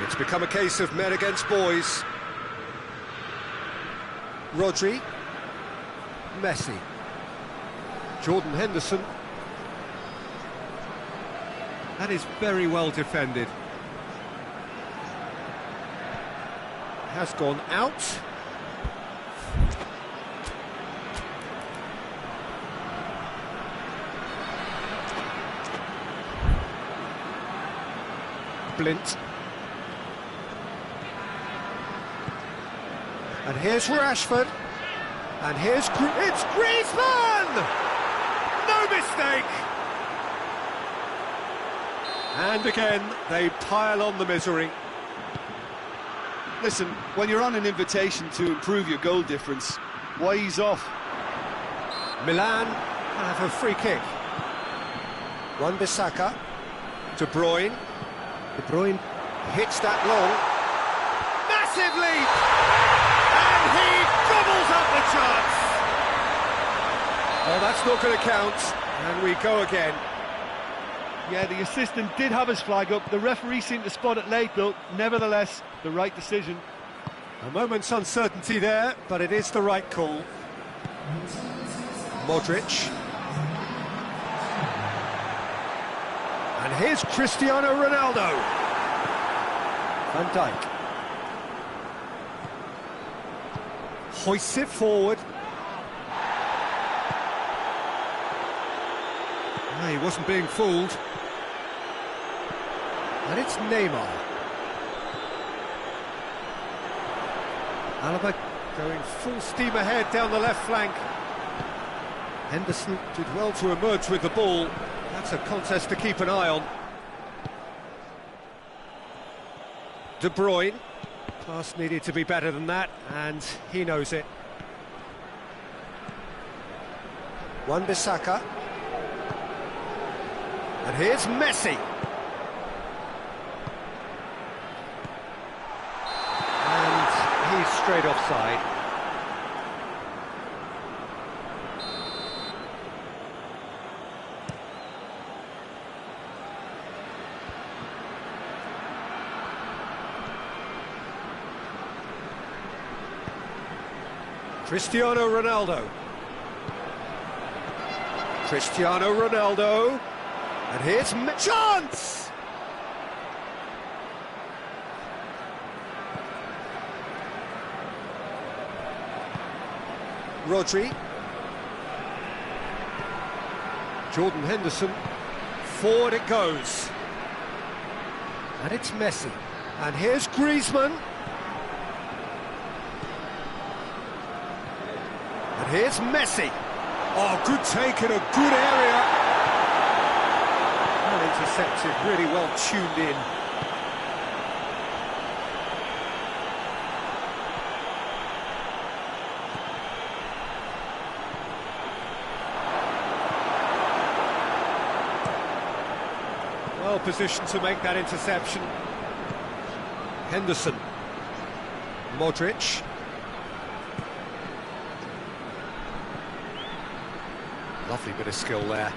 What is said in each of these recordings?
It's become a case of men against boys. Rodri. Messi. Jordan Henderson. That is very well defended. Has gone out. Blint. And here's Rashford. And here's it's Griezmann! No mistake! And again, they pile on the misery. Listen, when you're on an invitation to improve your goal difference, why ease off? Milan have a free kick. Wan-Bissaka. De Bruyne. De Bruyne hits that long. Massive leap! And he gobbles up the chance! Oh, that's not going to count. And we go again. Yeah, the assistant did have his flag up. The referee seemed to spot it late, though. Nevertheless, the right decision. A moment's uncertainty there, but it is the right call. Modric. And here's Cristiano Ronaldo. Van Dijk. Hoists it forward. No, he wasn't being fooled. And it's Neymar. Alaba going full steam ahead down the left flank. Henderson did well to emerge with the ball. That's a contest to keep an eye on. De Bruyne. Pass needed to be better than that, and he knows it. Wan-Bissaka. And here's Messi. And he's straight offside. Cristiano Ronaldo. Cristiano Ronaldo. And here's chance! Rodri. Jordan Henderson. Forward it goes. And it's Messi. And here's Griezmann. And here's Messi. Oh, good take in a good area. Well intercepted, really well tuned in. Well positioned to make that interception. Henderson. Modric. Lovely bit of skill there.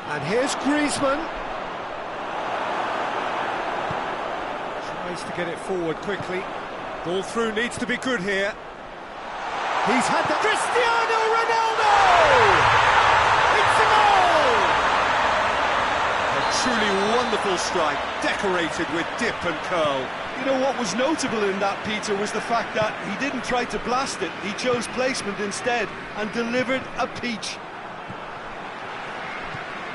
And here's Griezmann. Tries to get it forward quickly. Ball through needs to be good here. He's had the... Cristiano Ronaldo! It's a goal! A truly wonderful strike, decorated with dip and curl. You know what was notable in that, Peter, was the fact that he didn't try to blast it. He chose placement instead and delivered a peach.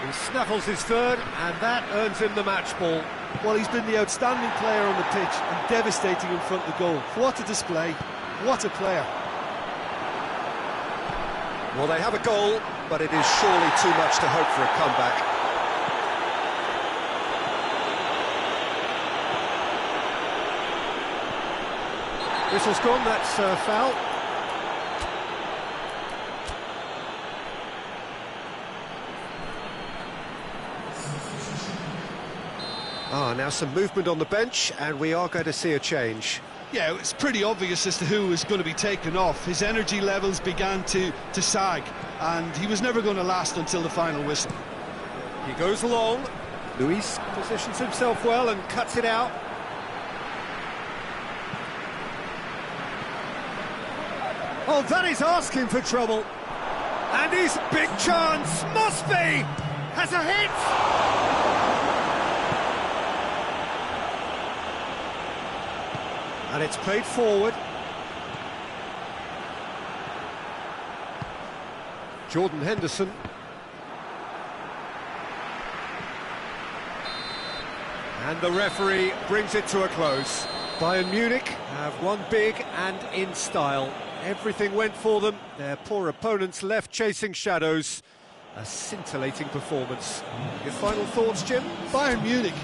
He snaffles his third, and that earns him the match ball. Well, he's been the outstanding player on the pitch and devastating in front of the goal. What a display, what a player. Well, they have a goal, but it is surely too much to hope for a comeback. Whistle's gone, that's foul. Now some movement on the bench, and we are going to see a change. Yeah, it's pretty obvious as to who was going to be taken off. His energy levels began to sag, and he was never going to last until the final whistle. He goes along. Luis positions himself well and cuts it out. Oh, that is asking for trouble. And his big chance must be! Has a hit! And it's played forward. Jordan Henderson. And the referee brings it to a close. Bayern Munich have won big and in style. Everything went for them. Their poor opponents left chasing shadows. A scintillating performance. Your final thoughts, Jim? Bayern Munich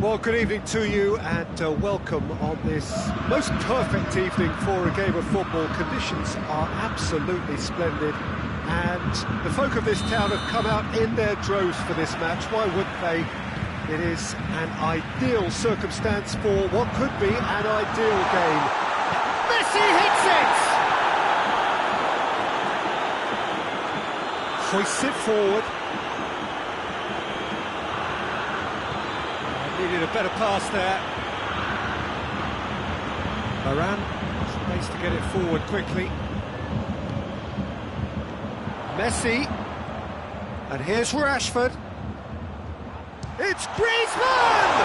Well, good evening to you and welcome on this most perfect evening for a game of football. Conditions are absolutely splendid and the folk of this town have come out in their droves for this match. Why wouldn't they? It is an ideal circumstance for what could be an ideal game. Messi hits it! Hoists it forward. Needed a better pass there. Varane tries to get it forward quickly. Messi. And here's Rashford. It's Griezmann!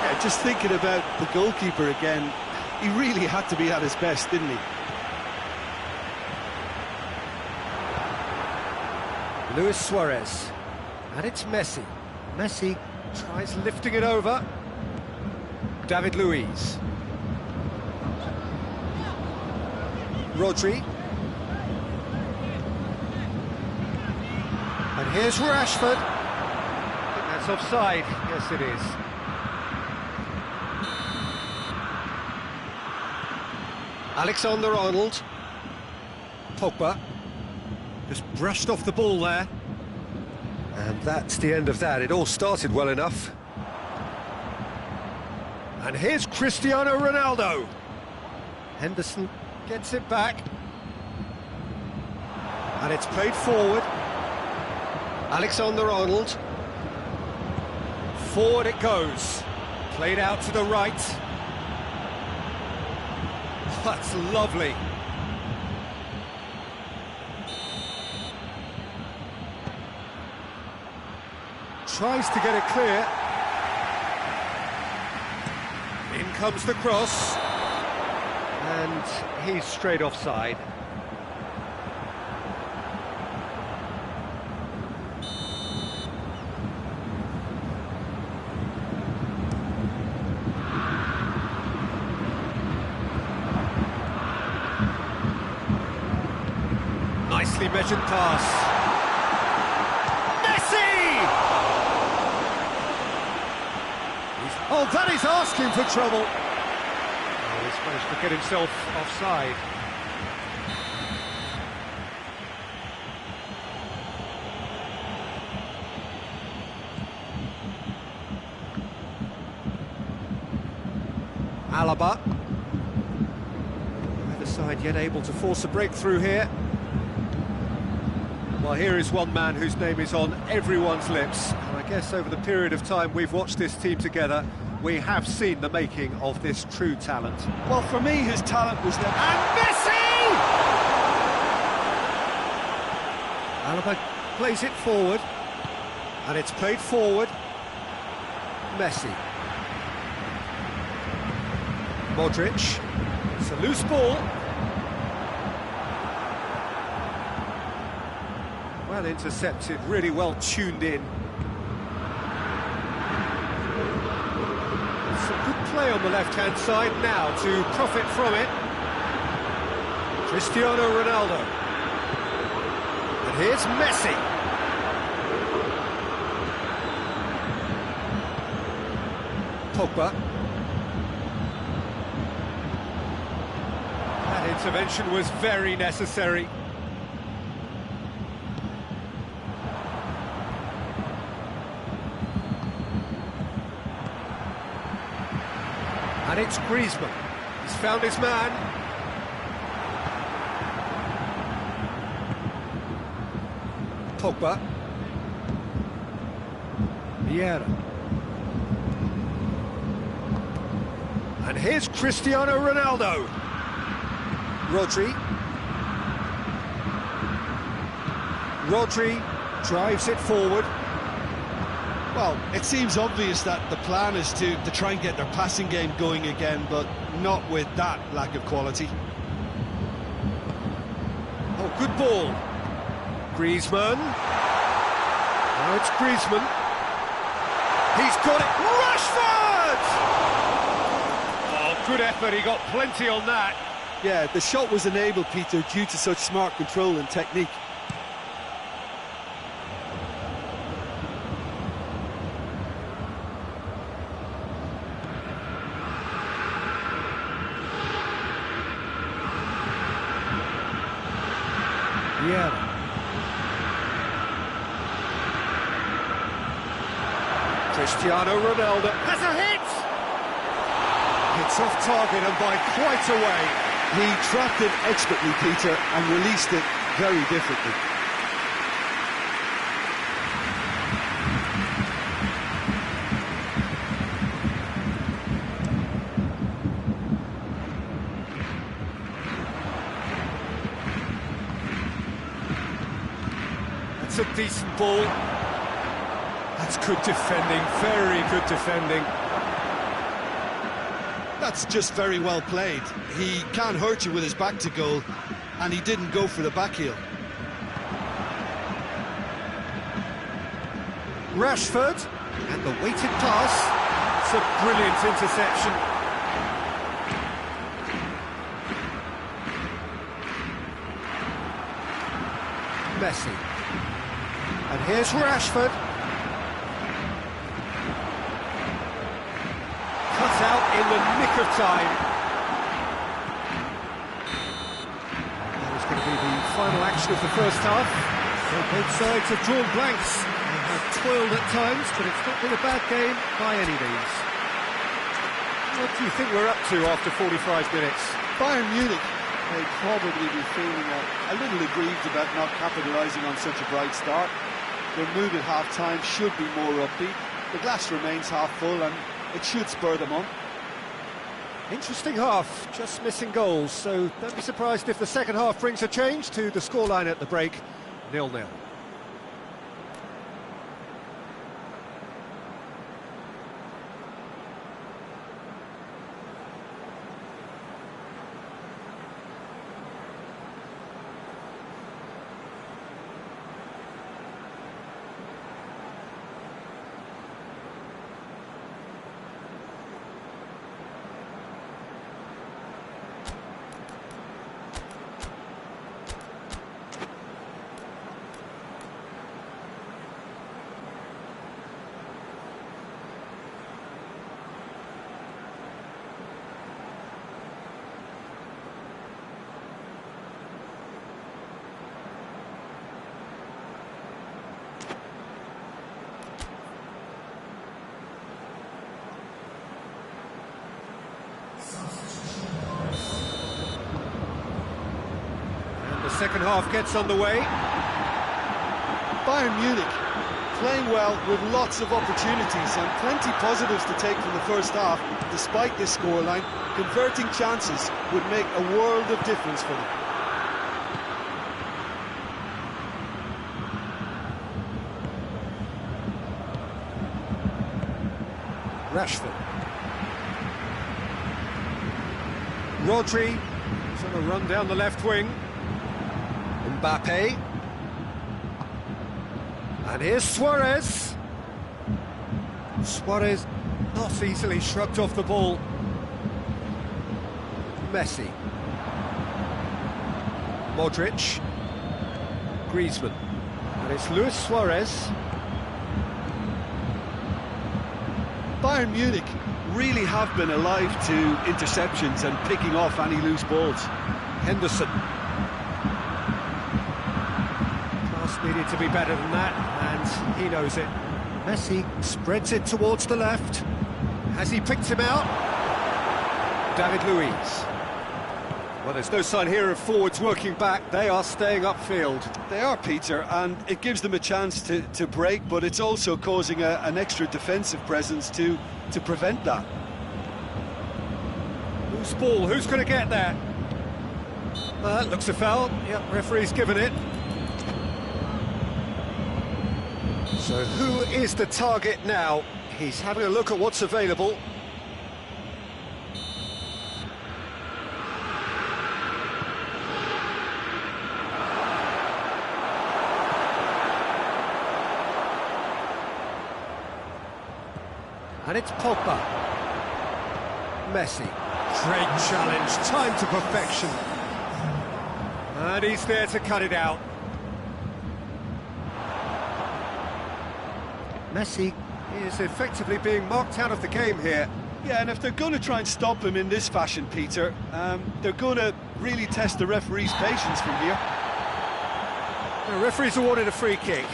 Yeah, just thinking about the goalkeeper again, he really had to be at his best, didn't he? Luis Suarez. And it's Messi. Messi tries lifting it over. David Luiz. Rodri. And here's Rashford. I think that's offside. Yes, it is. Alexander-Arnold. Pogba. Just brushed off the ball there. And that's the end of that. It all started well enough. And here's Cristiano Ronaldo. Henderson gets it back. And it's played forward. Alexander-Arnold. Forward it goes. Played out to the right. That's lovely. Tries to get it clear. In comes the cross. And he's straight offside. Nicely measured pass. Oh, that is asking for trouble. Oh, he's managed to get himself offside. Alaba. Either side yet able to force a breakthrough here. Well, here is one man whose name is on everyone's lips. And I guess over the period of time we've watched this team together, we have seen the making of this true talent. Well, for me, his talent was there. And Messi! Alaba plays it forward. And it's played forward. Messi. Modric. It's a loose ball. Well intercepted, really well tuned in. Some good play on the left-hand side now to profit from it. Cristiano Ronaldo. And here's Messi. Pogba. That intervention was very necessary. And it's Griezmann. He's found his man. Pogba. Vieira. And here's Cristiano Ronaldo. Rodri. Rodri drives it forward. Well, it seems obvious that the plan is to try and get their passing game going again, but not with that lack of quality. Oh, good ball. Griezmann. Now it's Griezmann. He's got it. Rashford! Oh, good effort. He got plenty on that. Yeah, the shot was enabled, Peter, due to such smart control and technique. Vieira. Cristiano Ronaldo has a hit! It's off target and by quite a way. He trapped it expertly, Peter, and released it very differently. That's a decent ball. That's good defending, very good defending. That's just very well played. He can't hurt you with his back to goal, and he didn't go for the back heel. Rashford, and the weighted pass. It's a brilliant interception. Messi. And here's Rashford. Cut out in the nick of time. That was going to be the final action of the first half. So both sides have drawn blanks. They have toiled at times, but it's not been a bad game by any means. What do you think we're up to after 45 minutes? Bayern Munich may probably be feeling a little aggrieved about not capitalising on such a bright start. Their mood at half-time should be more upbeat. The glass remains half full and it should spur them on. Interesting half, just missing goals, so don't be surprised if the second half brings a change to the scoreline at the break, 0-0. The second half gets underway. Bayern Munich playing well with lots of opportunities and plenty positives to take from the first half. Despite this scoreline, converting chances would make a world of difference for them. Rashford. Rodri is on a run down the left wing. Mbappe. And here's Suarez. Suarez not easily shrugged off the ball. Messi. Modric. Griezmann. And it's Luis Suarez. Bayern Munich really have been alive to interceptions and picking off any loose balls. Henderson. Pass needed to be better than that, and he knows it. Messi spreads it towards the left. Has he picked him out? David Luiz. Well, there's no sign here of forwards working back. They are staying upfield. They are, Peter, and it gives them a chance to break, but it's also causing an extra defensive presence to prevent that. Loose ball, who's going to get there? That looks a foul. Yep, referee's given it. So who is the target now? He's having a look at what's available. And it's Pogba. Messi. Great challenge, time to perfection. And he's there to cut it out. Messi is effectively being marked out of the game here. Yeah, and if they're going to try and stop him in this fashion, Peter, they're going to really test the referee's patience from here. The referee's awarded a free kick.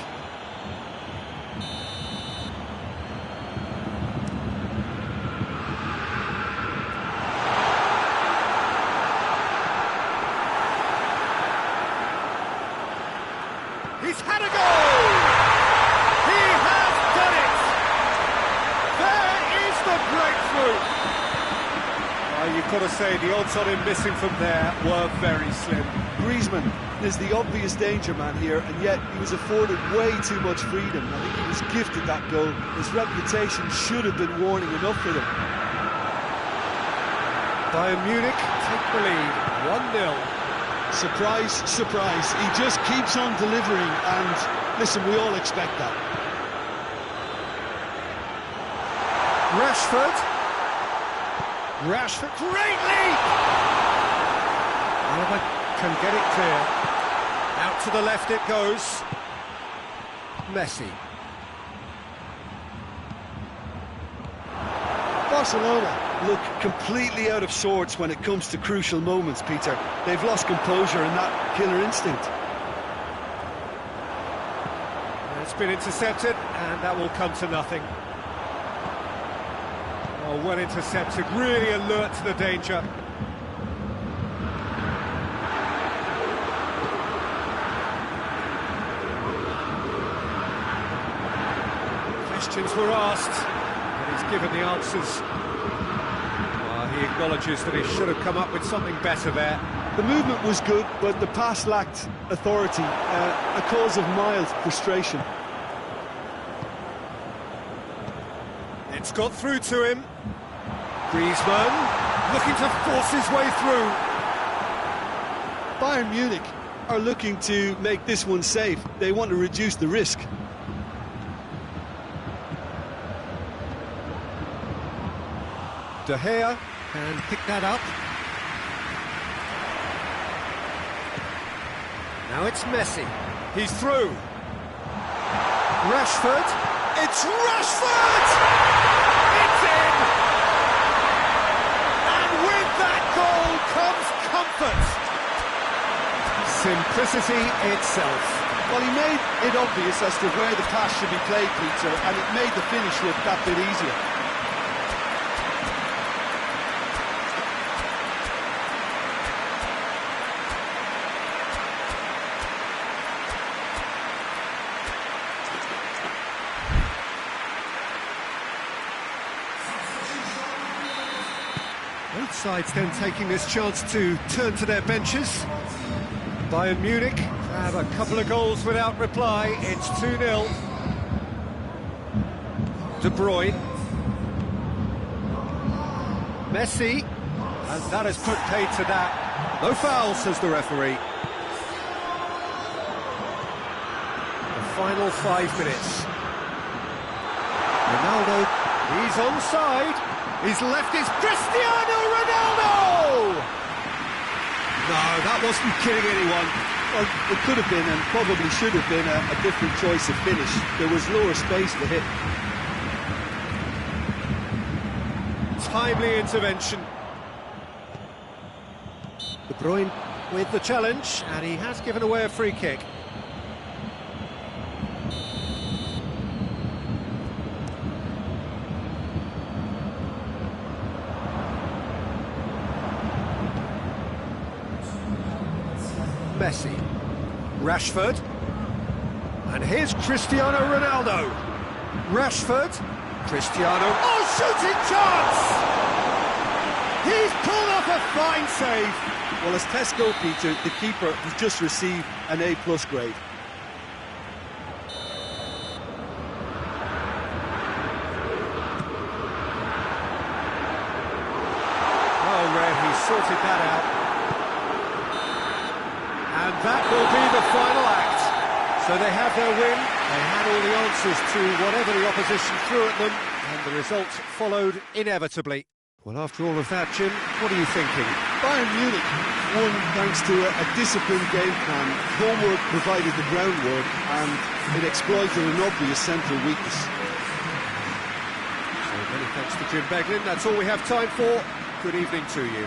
He's had a goal! He has done it! There is the breakthrough! You've got to say, the odds on him missing from there were very slim. Griezmann is the obvious danger man here, and yet he was afforded way too much freedom. I think he was gifted that goal. His reputation should have been warning enough for them. Bayern Munich take the lead, 1-0. Surprise, surprise, he just keeps on delivering, and listen, we all expect that. Rashford, great lead! Alaba can get it clear. Out to the left it goes. Messi. Barcelona look completely out of sorts when it comes to crucial moments, Peter. They've lost composure and that killer instinct. It's been intercepted, and that will come to nothing. Oh, well intercepted, really alert to the danger. Questions were asked, and he's given the answers. He acknowledges that he should have come up with something better there. The movement was good, but the pass lacked authority, a cause of mild frustration. It's got through to him. Griezmann looking to force his way through. Bayern Munich are looking to make this one safe. They want to reduce the risk. De Gea can pick that up. Now it's Messi. He's through. Rashford. It's Rashford! It's in! And with that goal comes comfort. Simplicity itself. Well, he made it obvious as to where the pass should be played, Peter, and it made the finish look that bit easier. Both sides then taking this chance to turn to their benches. Bayern Munich have a couple of goals without reply. It's 2-0. De Bruyne. Messi. And that has put paid to that. No foul, says the referee. The final 5 minutes. Ronaldo, he's onside. He's left his Cristiano Ronaldo! No, that wasn't kidding anyone. Well, it could have been, and probably should have been, a different choice of finish. There was lower space to hit. Timely intervention. De Bruyne with the challenge, and he has given away a free kick. Messi, Rashford, and here's Cristiano Ronaldo. Rashford, Cristiano, oh, shooting chance! He's pulled off a fine save. Well, as Tesco, Peter, the keeper, has just received an A+ grade. Oh, Red, he sorted that out. And that will be the final act. So they have their win, they had all the answers to whatever the opposition threw at them, and the result followed inevitably. Well, after all of that, Jim, what are you thinking? Bayern Munich won thanks to a disciplined game plan. Homework provided the groundwork, and it exploited an obvious central weakness. So many thanks to Jim Beglin. That's all we have time for. Good evening to you.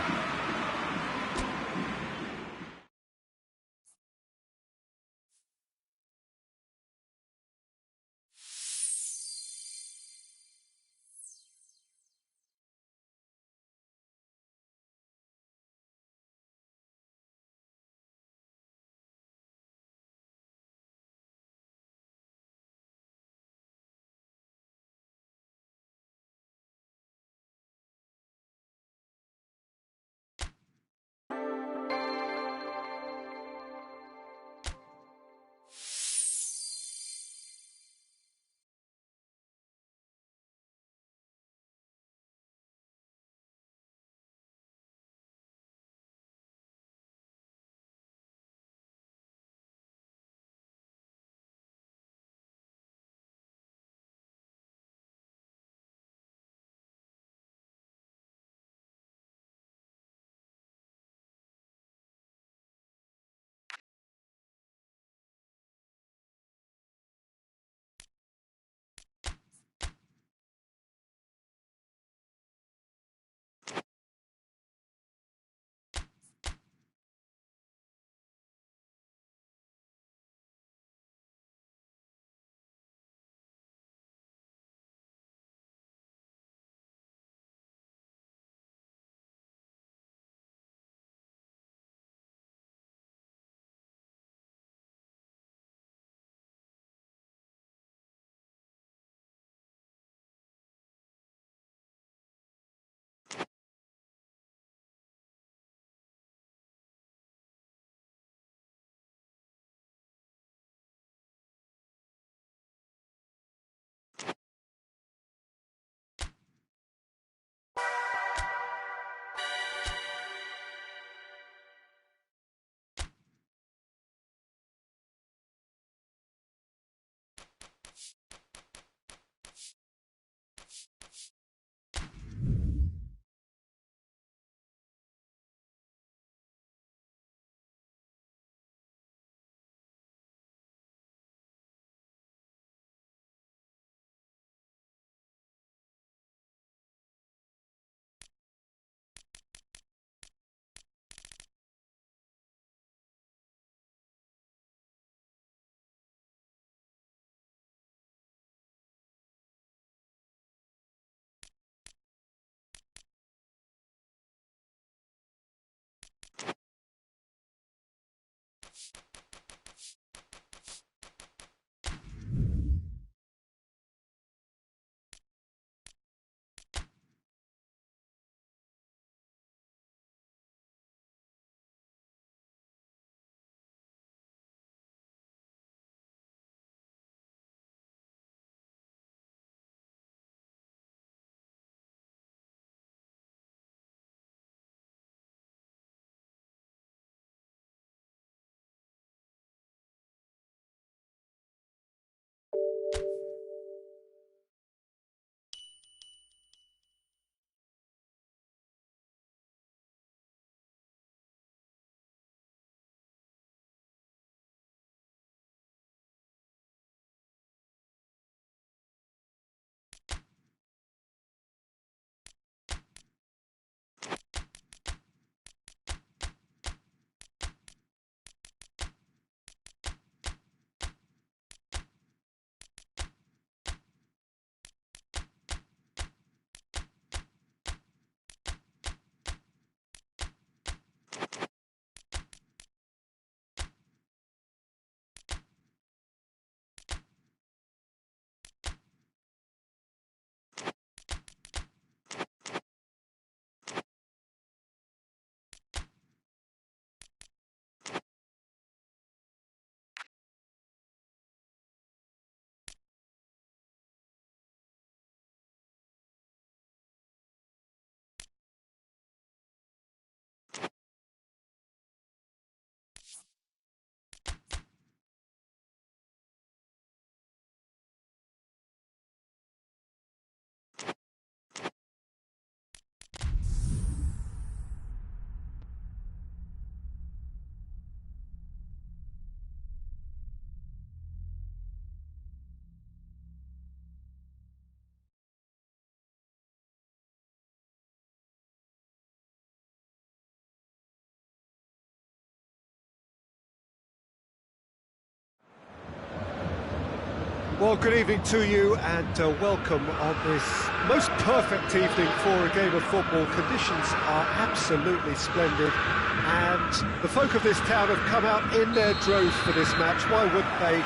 Well, good evening to you and welcome on this most perfect evening for a game of football. Conditions are absolutely splendid and the folk of this town have come out in their droves for this match. Why wouldn't they?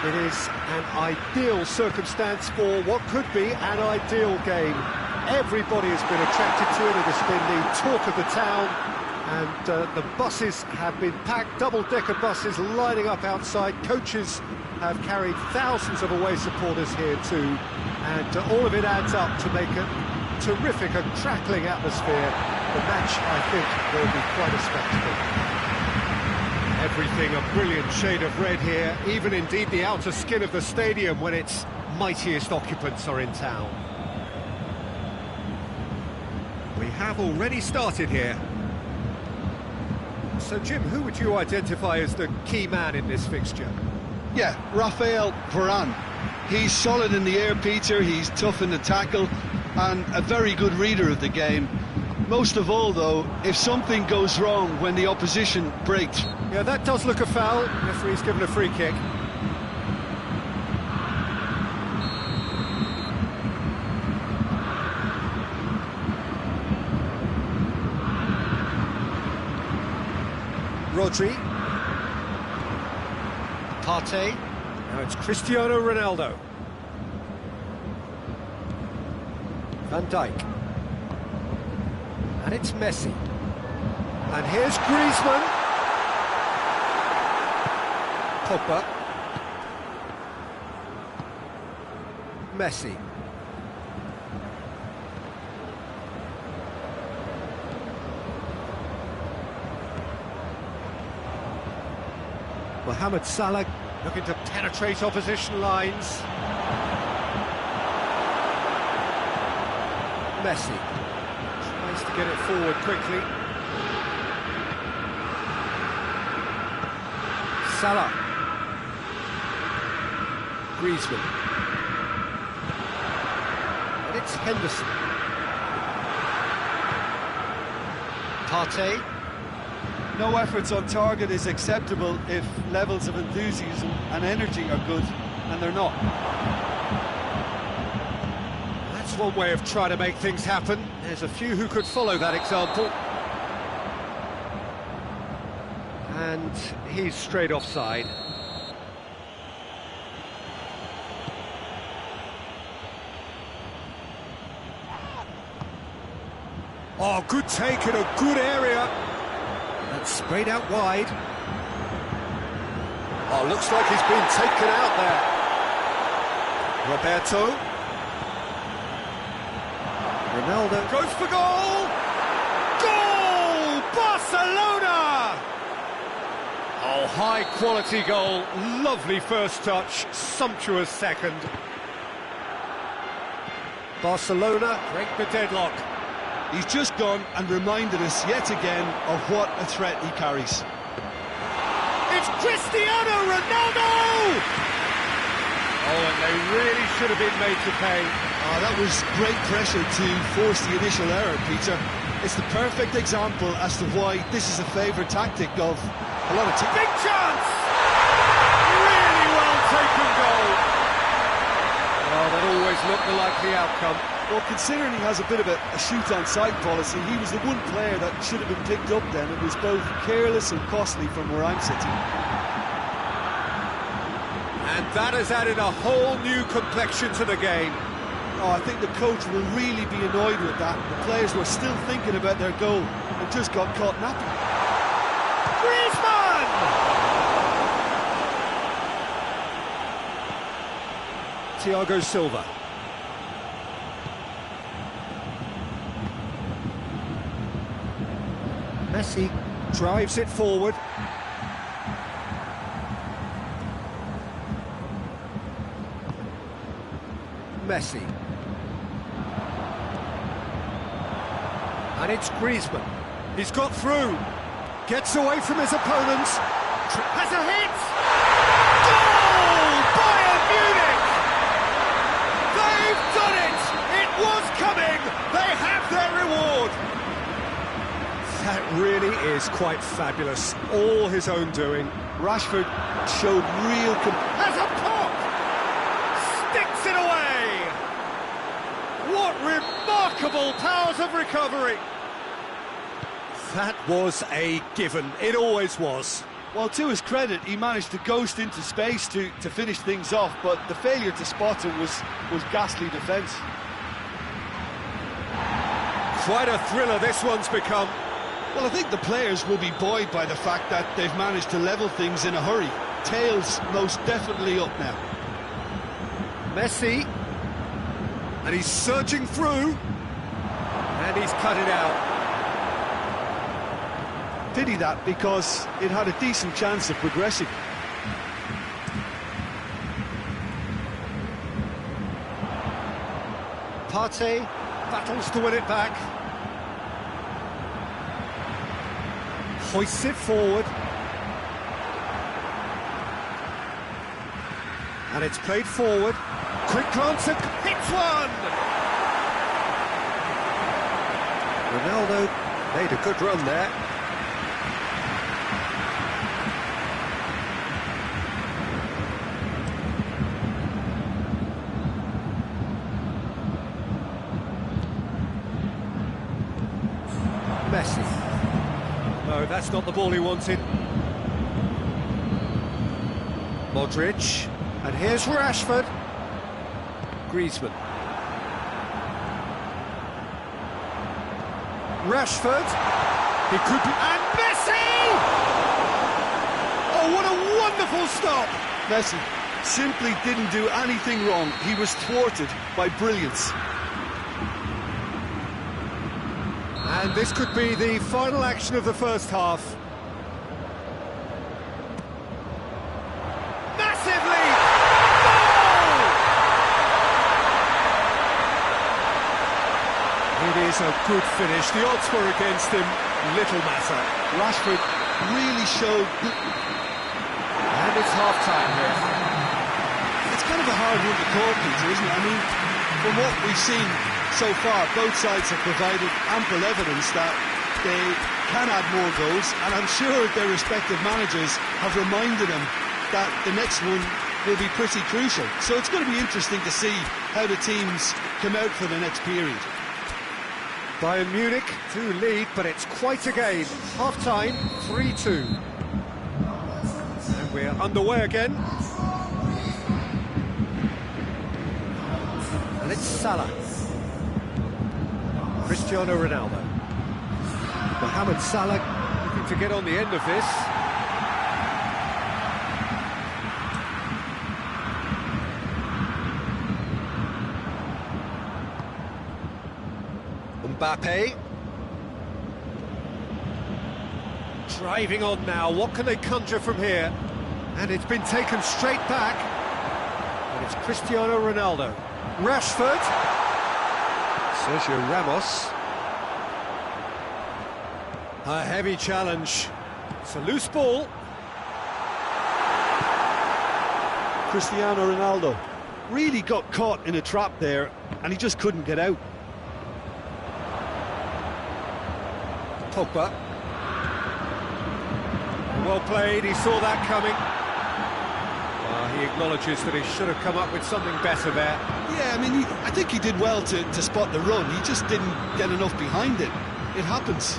It is an ideal circumstance for what could be an ideal game. Everybody has been attracted to it. It has been the talk of the town. And the buses have been packed, double-decker buses lining up outside. Coaches have carried thousands of away supporters here too. And all of it adds up to make a terrific and crackling atmosphere. The match, I think, will be quite a spectacle. Everything a brilliant shade of red here, even indeed the outer skin of the stadium when its mightiest occupants are in town. We have already started here. So, Jim, who would you identify as the key man in this fixture? Yeah, Raphael Varane. He's solid in the air, Peter, he's tough in the tackle, and a very good reader of the game. Most of all, though, if something goes wrong when the opposition breaks. Yeah, that does look a foul. Referee's given a free kick. Rodri. Partey. Now it's Cristiano Ronaldo. Van Dijk. And it's Messi. And here's Griezmann. Pogba. Messi. Mohamed Salah looking to penetrate opposition lines. Messi tries to get it forward quickly. Salah. Griezmann. And it's Henderson. Partey. No efforts on target is acceptable if levels of enthusiasm and energy are good, and they're not. That's one way of trying to make things happen. There's a few who could follow that example. And he's straight offside. Oh, good take in a good area. That's sprayed out wide. Oh, looks like he's been taken out there. Roberto. Ronaldo goes for goal! Goal! Barcelona! Oh, high-quality goal. Lovely first touch, sumptuous second. Barcelona break the deadlock. He's just gone and reminded us yet again of what a threat he carries. It's Cristiano Ronaldo! Oh, and they really should have been made to pay. Oh, that was great pressure to force the initial error, Peter. It's the perfect example as to why this is a favourite tactic of a lot of teams. Big chance! Really well taken goal. Oh, that always looked the likely outcome. Well, considering he has a bit of a shoot-on-sight policy, he was the one player that should have been picked up then. It was both careless and costly from where I'm sitting. And that has added a whole new complexion to the game. Oh, I think the coach will really be annoyed with that. The players were still thinking about their goal and just got caught napping. Griezmann! Thiago Silva. Messi drives it forward. Messi. And it's Griezmann. He's got through. Gets away from his opponents. Has a hit! Goal! Bayern Munich! They've done it! It was coming! They have their reward! That really is quite fabulous. All his own doing. Rashford showed real... Has a pop! Sticks it away! What remarkable powers of recovery! That was a given. It always was. Well, to his credit, he managed to ghost into space to finish things off, but the failure to spot it was ghastly defence. Quite a thriller this one's become. Well, I think the players will be buoyed by the fact that they've managed to level things in a hurry. Tails most definitely up now. Messi. And he's surging through. And he's cut it out. Pity that, because it had a decent chance of progressing. Partey battles to win it back. Hoists it forward. And it's played forward. Quick glance and hits one! Ronaldo made a good run there. Messi. No, that's not the ball he wanted. Modric. And here's Rashford. Griezmann. Rashford. He could be... And Messi! Oh, what a wonderful stop! Messi simply didn't do anything wrong. He was thwarted by brilliance. And this could be the final action of the first half. Massive lead! Goal! It is a good finish. The odds were against him. Little matter. Rashford really showed... And it's half-time here. It's kind of a hard one to call, Peter, isn't it? I mean, from what we've seen so far, both sides have provided ample evidence that they can add more goals, and I'm sure their respective managers have reminded them that the next one will be pretty crucial. So it's going to be interesting to see how the teams come out for the next period. Bayern Munich do lead, but it's quite a game. Half-time, 3-2. We're underway again. And it's Salah. Cristiano Ronaldo. Mohamed Salah looking to get on the end of this. Mbappe. Driving on now, what can they conjure from here? And it's been taken straight back. And it's Cristiano Ronaldo. Rashford. Sergio Ramos. A heavy challenge. It's a loose ball. Cristiano Ronaldo really got caught in a trap there, and he just couldn't get out. Pogba. Well played, he saw that coming. He acknowledges that he should have come up with something better there. Yeah, I mean, I think he did well to spot the run. He just didn't get enough behind it. It happens.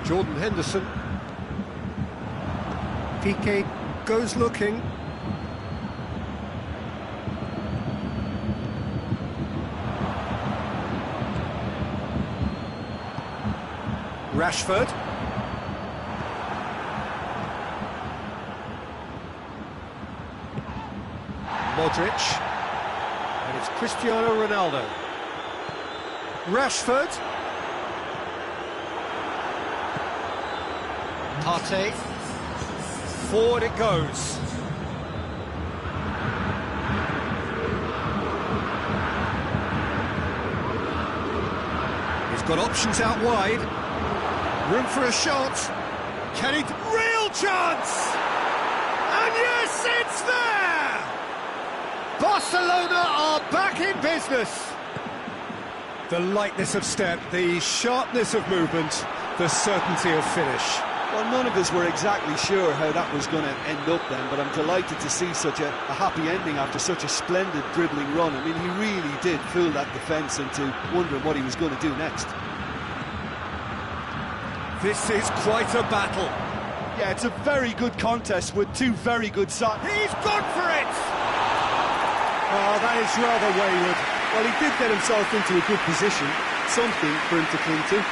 Jordan Henderson. Piqué goes looking. Rashford. Modric. And it's Cristiano Ronaldo. Rashford. Partey. Forward it goes. He's got options out wide. Room for a shot. Can he... Real chance! And yes, it's there! Barcelona are back in business. The lightness of step, the sharpness of movement, the certainty of finish. Well, none of us were exactly sure how that was going to end up then, but I'm delighted to see such a happy ending after such a splendid dribbling run. I mean, he really did fool that defence into wondering what he was going to do next. This is quite a battle. Yeah, it's a very good contest with two very good sides. He's gone for it! Oh, that is rather wayward. Well, he did get himself into a good position, something for him to cling to.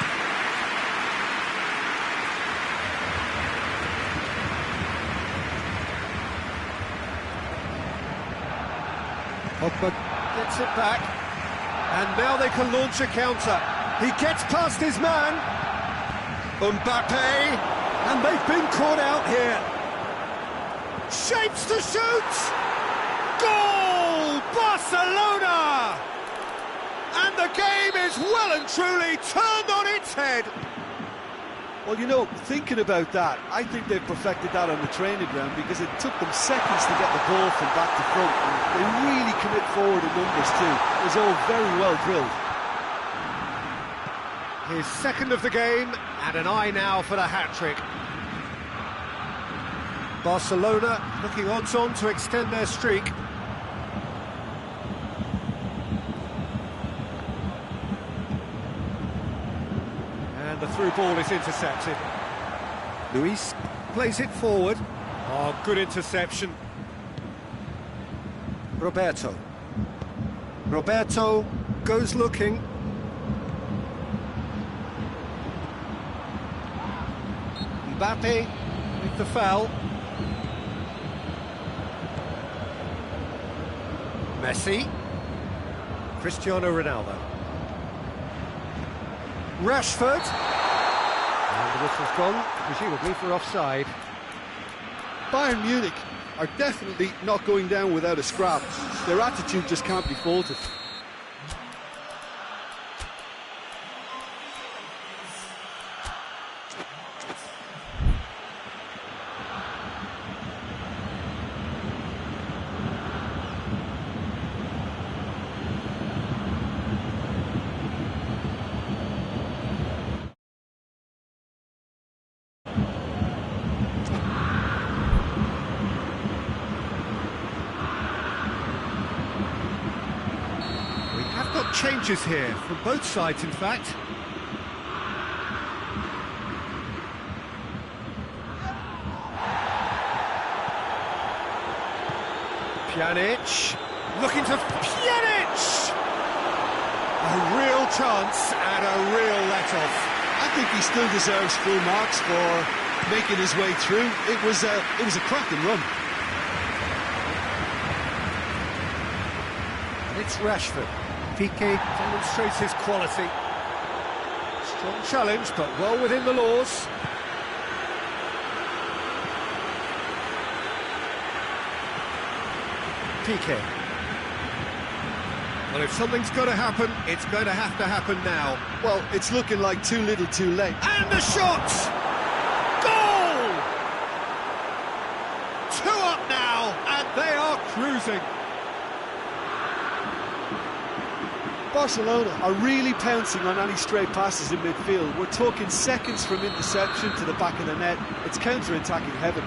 Pogba gets it back, and now they can launch a counter. He gets past his man. Mbappe, and they've been caught out here. Shapes to shoot! Goal! Barcelona! And the game is well and truly turned on its head. Well, you know, thinking about that, I think they've perfected that on the training ground because it took them seconds to get the ball from back to front. And they really commit forward in numbers too. It was all very well drilled. His second of the game, and an eye now for the hat-trick. Barcelona looking odds-on to extend their streak. And the through ball is intercepted. Luis plays it forward. Oh, good interception. Roberto. Roberto goes looking. Mbappe with the foul. Messi. Cristiano Ronaldo. Rashford. And the whistle's gone, presumably for offside. Bayern Munich are definitely not going down without a scrap. Their attitude just can't be faulted. Changes here from both sides, in fact. Pjanic, looking to Pjanic! A real chance and a real let-off. I think he still deserves full marks for making his way through. It was a cracking run. It's Rashford. Piqué demonstrates his quality. Strong challenge, but well within the laws. Piqué. Well, if something's got to happen, it's going to happen now. Well, it's looking like too little too late. And the shot! Goal! 2 up now, and they are cruising. Barcelona are really pouncing on any stray passes in midfield. We're talking seconds from interception to the back of the net. It's counter-attacking heaven.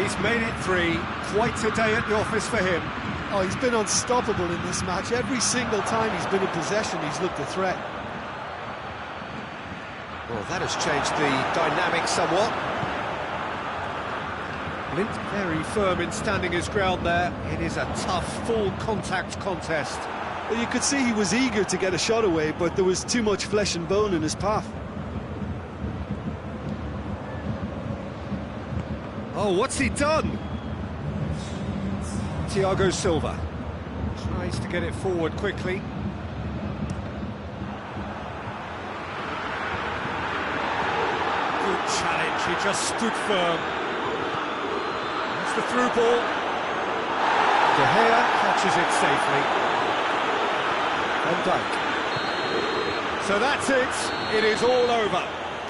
He's made it 3. Quite a day at the office for him. Oh, he's been unstoppable in this match. Every single time he's been in possession, he's looked a threat. Well, that has changed the dynamic somewhat. Blind very firm in standing his ground there. It is a tough, full-contact contest. Well, you could see he was eager to get a shot away, but there was too much flesh and bone in his path. Oh, what's he done? Thiago Silva tries to get it forward quickly. Good challenge, he just stood firm. That's the through ball. De Gea catches it safely. Van Dijk. So that's it, it is all over.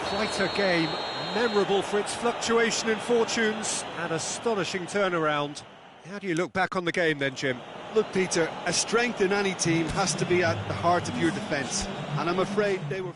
Quite a game, memorable for its fluctuation in fortunes and astonishing turnaround. How do you look back on the game then, Jim? Look, Peter, a strength in any team has to be at the heart of your defence, and I'm afraid they were...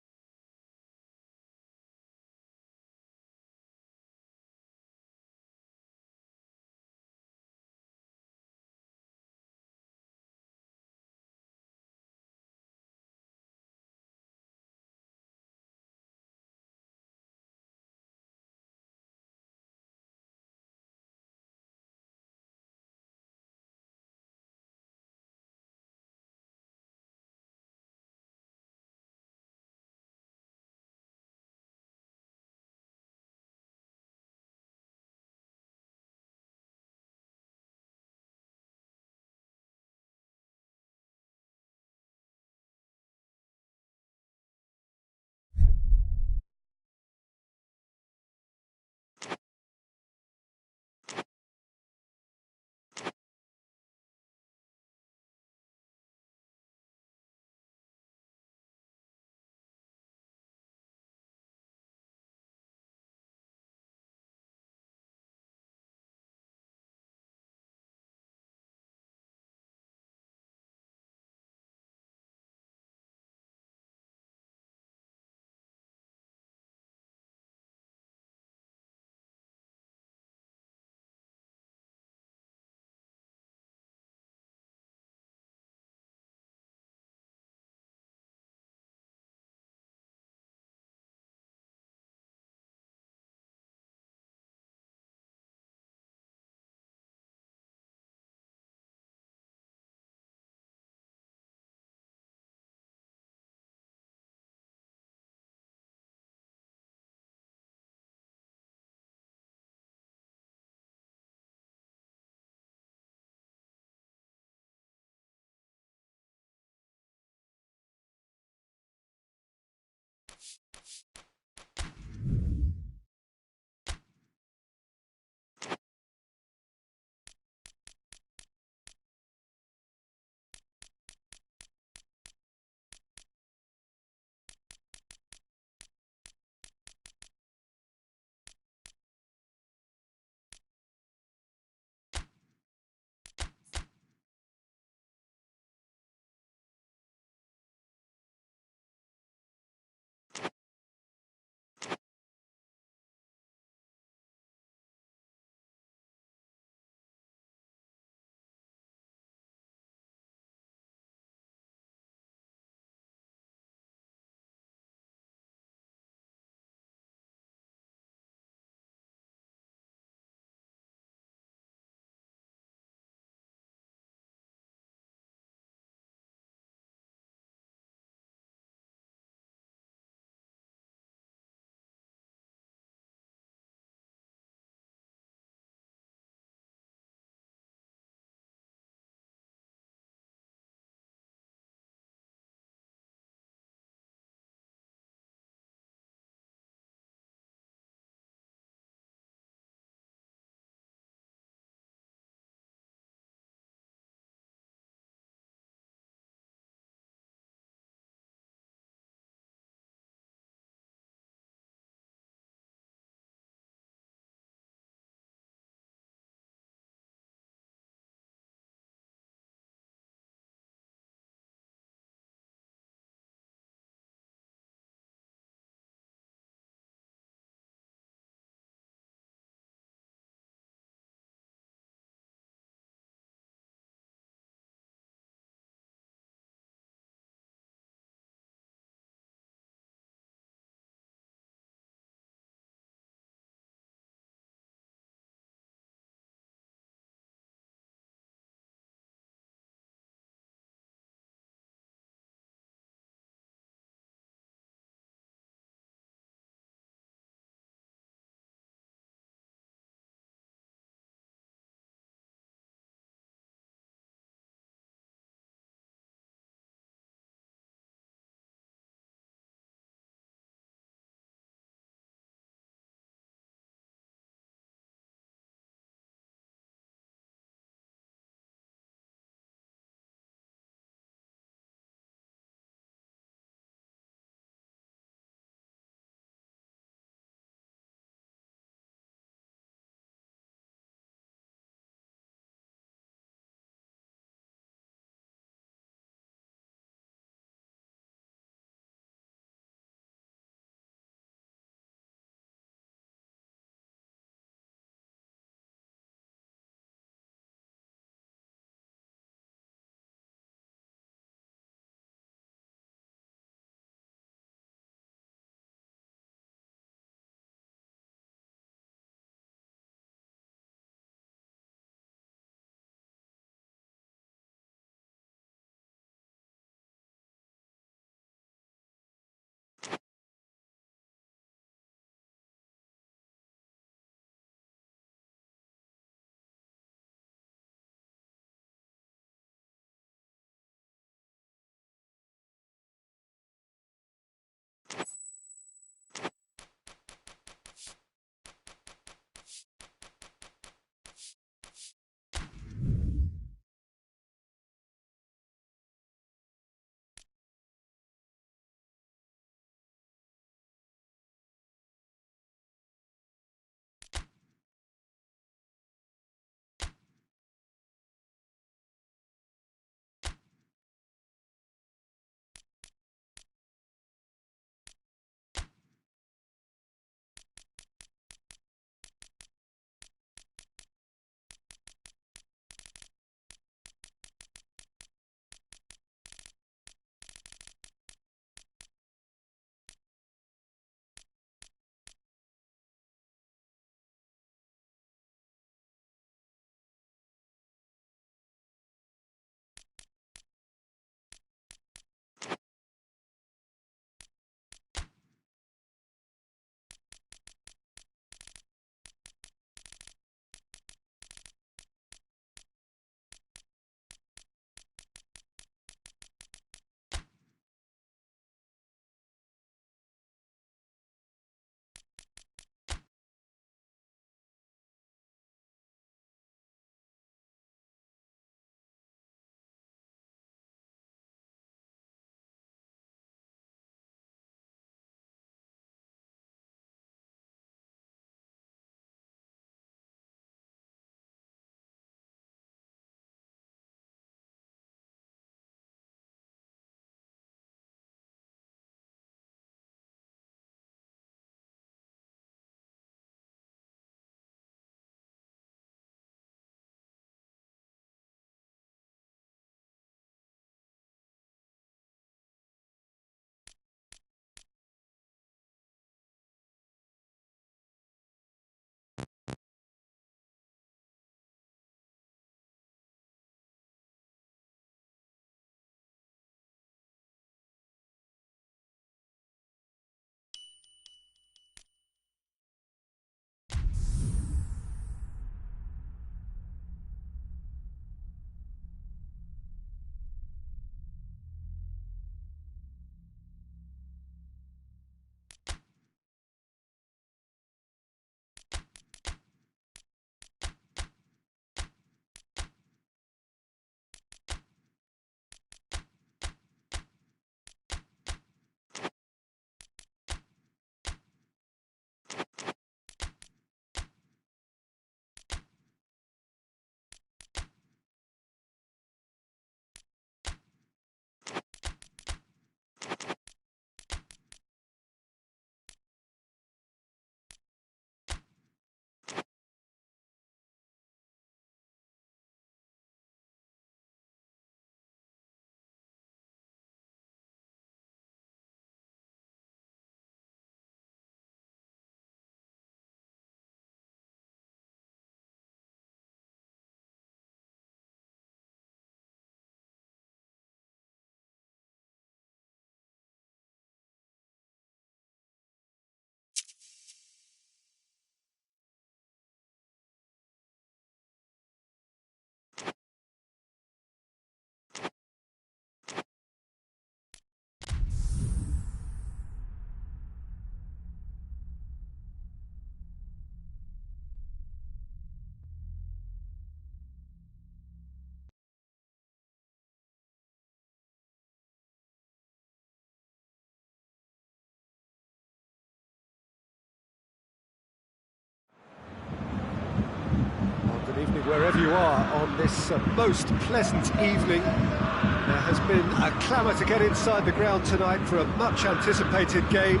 wherever you are on this most pleasant evening. There has been a clamour to get inside the ground tonight for a much-anticipated game.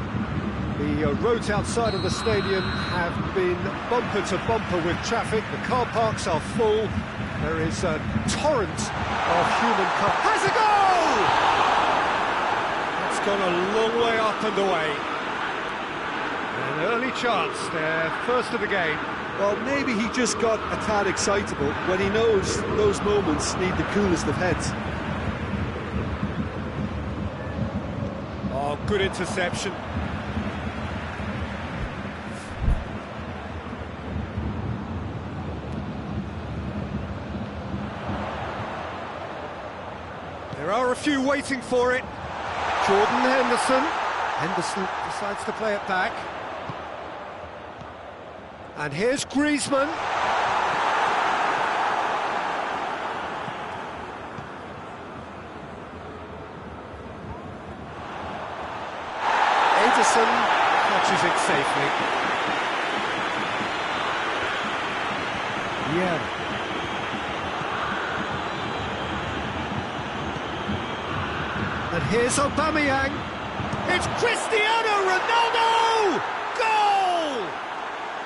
The roads outside of the stadium have been bumper to bumper with traffic. The car parks are full. There is a torrent of human cars. Has a goal! It's gone a long way up and away. An early chance there, first of the game. Well, maybe he just got a tad excitable when he knows those moments need the coolest of heads. Oh, good interception. There are a few waiting for it. Jordan Henderson. Henderson decides to play it back. And here's Griezmann. Ederson catches it safely. Yeah. And here's Aubameyang. It's Cristiano Ronaldo! Goal!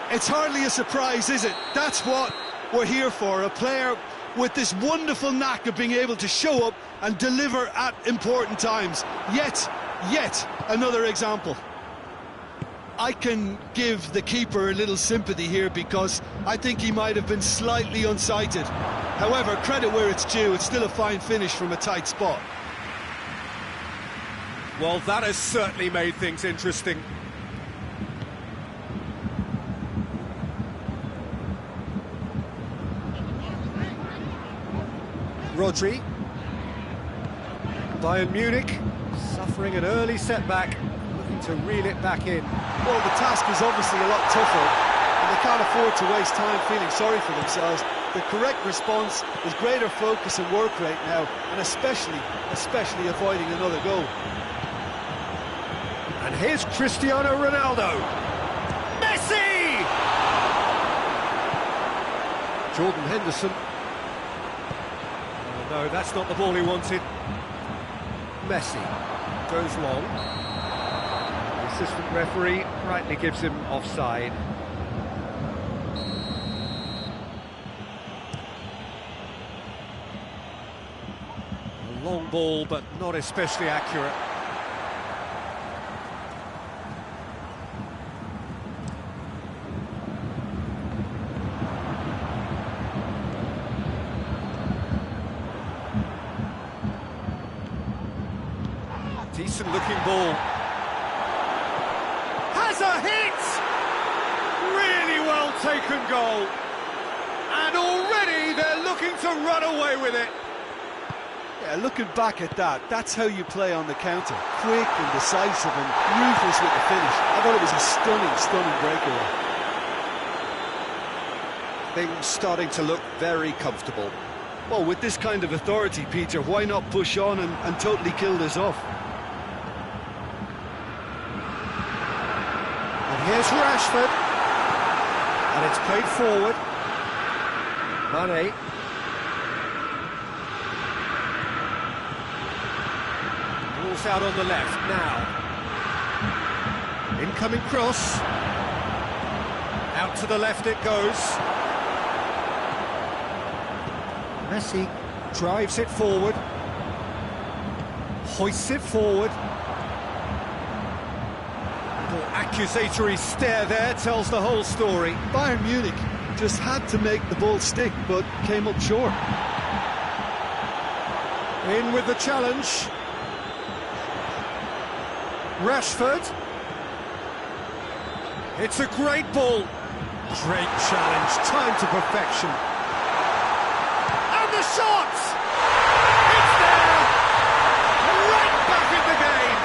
It's hardly a surprise, is it? That's what we're here for, a player with this wonderful knack of being able to show up and deliver at important times. Yet another example. I can give the keeper a little sympathy here because I think he might have been slightly unsighted. However, credit where it's due, it's still a fine finish from a tight spot. Well, that has certainly made things interesting. Rodri. Bayern Munich suffering an early setback, looking to reel it back in. Well, the task is obviously a lot tougher, and they can't afford to waste time feeling sorry for themselves. The correct response is greater focus and work rate now, and especially avoiding another goal. And here's Cristiano Ronaldo. Messi! Jordan Henderson. Oh, no, that's not the ball he wanted. Messi goes long. The assistant referee rightly gives him offside. A long ball, but not especially accurate. Decent looking ball. Has a hit! Really well taken goal. And already they're looking to run away with it. Yeah, looking back at that, that's how you play on the counter. Quick and decisive and ruthless with the finish. I thought it was a stunning breakaway. Things starting to look very comfortable. Well, with this kind of authority, Peter, why not push on and totally kill this off? Here's Rashford, and it's played forward. Mane. Ball's out on the left now. Incoming cross. Out to the left it goes. Messi drives it forward. Hoists it forward. Accusatory stare there tells the whole story. Bayern Munich just had to make the ball stick, but came up short. In with the challenge. Rashford. It's a great ball. Great challenge, timed to perfection. And the shot! It's there! Right back in the game!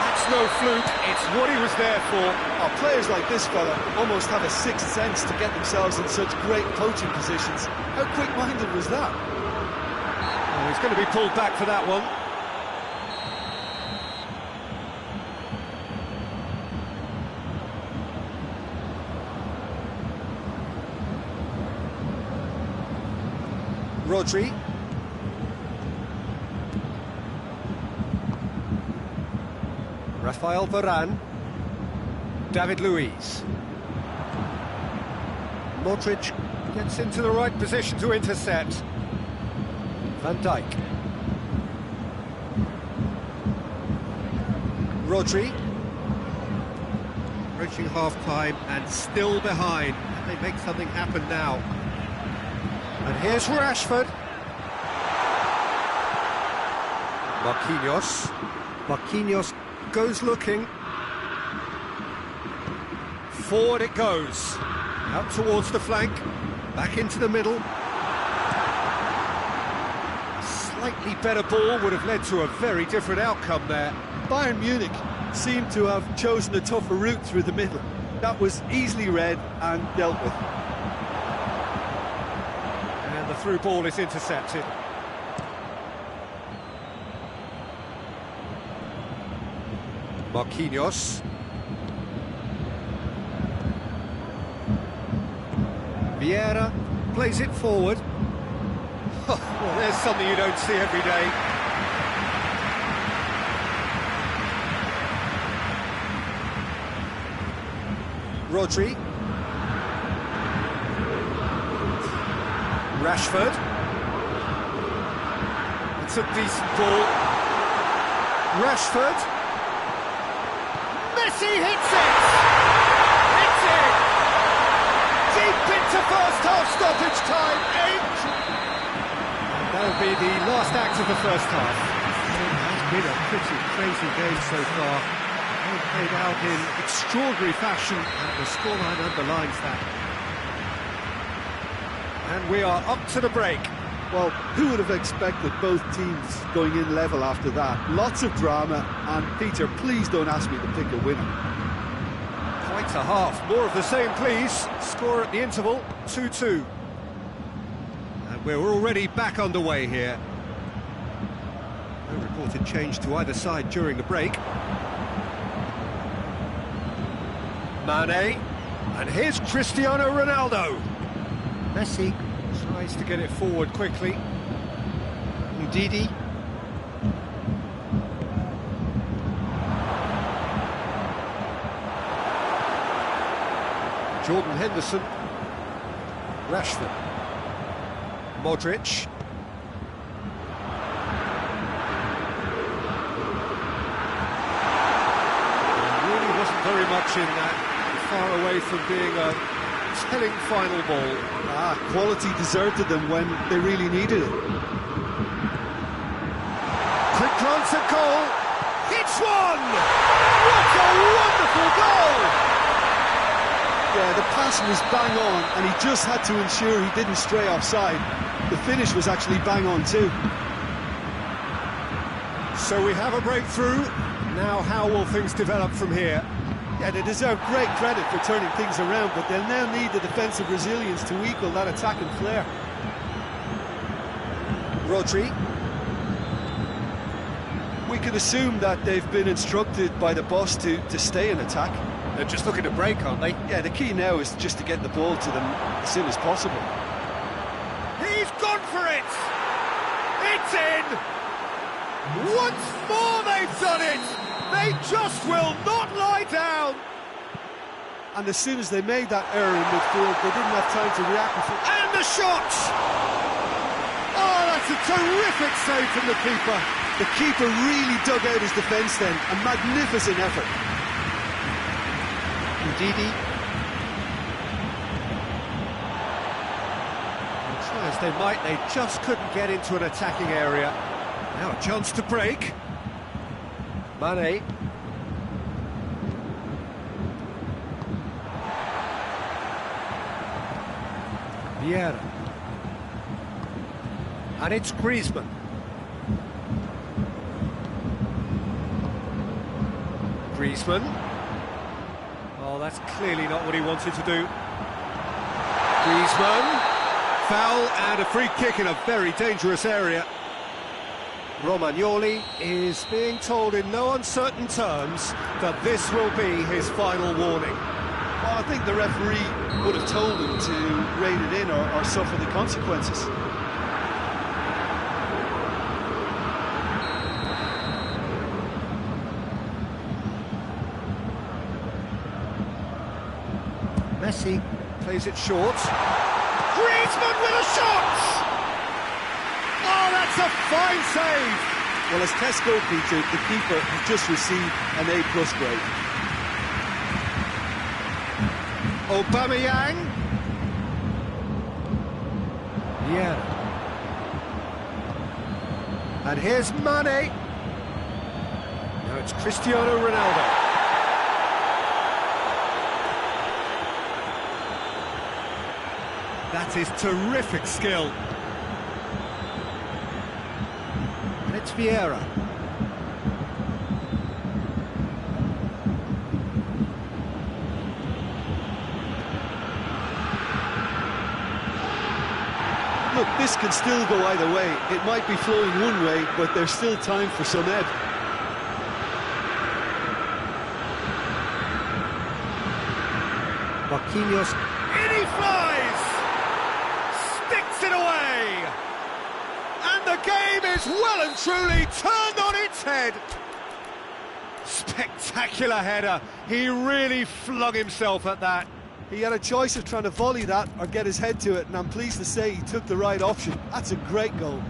That's no fluke, it's what he was there for. Oh, players like this fella almost have a sixth sense to get themselves in such great coaching positions. How quick-minded was that? Oh, he's going to be pulled back for that one. Rodri. Rafael Varane. David Luiz. Modric gets into the right position to intercept. Van Dijk. Rodri. Approaching half-time and still behind. They make something happen now. And here's Rashford. Marquinhos. Marquinhos goes looking. Forward it goes. Out towards the flank. Back into the middle. A slightly better ball would have led to a very different outcome there. Bayern Munich seemed to have chosen a tougher route through the middle. That was easily read and dealt with. And the through ball is intercepted. Marquinhos. Vieira plays it forward. Well, there's something you don't see every day. Rodri. Rashford. It's a decent ball. Rashford. Messi hits it! It's in! Deep into first half stoppage time, 8! That'll be the last act of the first half. It has been a pretty crazy game so far. All played out in extraordinary fashion, and the scoreline underlines that. And we are up to the break. Well, who would have expected both teams going in level after that? Lots of drama, and Peter, please don't ask me to pick a winner. Quite a half. More of the same, please. Score at the interval, 2-2. And we're already back underway here. No reported change to either side during the break. Mane, and here's Cristiano Ronaldo. Messi tries to get it forward quickly. Ndidi. Jordan Henderson. Rashford. Modric. There really wasn't very much in that. Far away from being a telling final ball. Quality deserted them when they really needed it. Quick glance at goal. It's one! What a wonderful goal! Yeah, the pass was bang on, and he just had to ensure he didn't stray offside. The finish was actually bang on too. So we have a breakthrough. Now how will things develop from here? Yeah, they deserve great credit for turning things around, but they'll now need the defensive resilience to equal that attacking flair. Rodri. We can assume that they've been instructed by the boss to stay in attack. They're just looking to break, aren't they? Yeah, the key now is just to get the ball to them as soon as possible. He's gone for it! It's in! Once more they've done it! They just will not lie down! And as soon as they made that error in midfield, they didn't have time to react with it. And the shot! Oh, that's a terrific save from the keeper. The keeper really dug out his defence then. A magnificent effort. Ndidi. And try as they might, they just couldn't get into an attacking area. Now a chance to break. Mane. Vieira. And it's Griezmann. Griezmann. Oh, that's clearly not what he wanted to do. Griezmann. Foul and a free kick in a very dangerous area. Romagnoli is being told in no uncertain terms that this will be his final warning. Well, I think the referee would have told him to rein it in or suffer the consequences. Messi plays it short. Griezmann with a shot! Oh, that's a fine save! Well, as tests go, Peter, the keeper has just received an A+ grade. Aubameyang. Yeah. And here's Mane. Now it's Cristiano Ronaldo. That is terrific skill. And it's Vieira. Look, this can still go either way. It might be flowing one way, but there's still time for some ebb. Marquinhos. In he flies! Sticks it away! And the game is well and truly turned on its head. Spectacular header. He really flung himself at that. He had a choice of trying to volley that or get his head to it, and I'm pleased to say he took the right option. That's a great goal.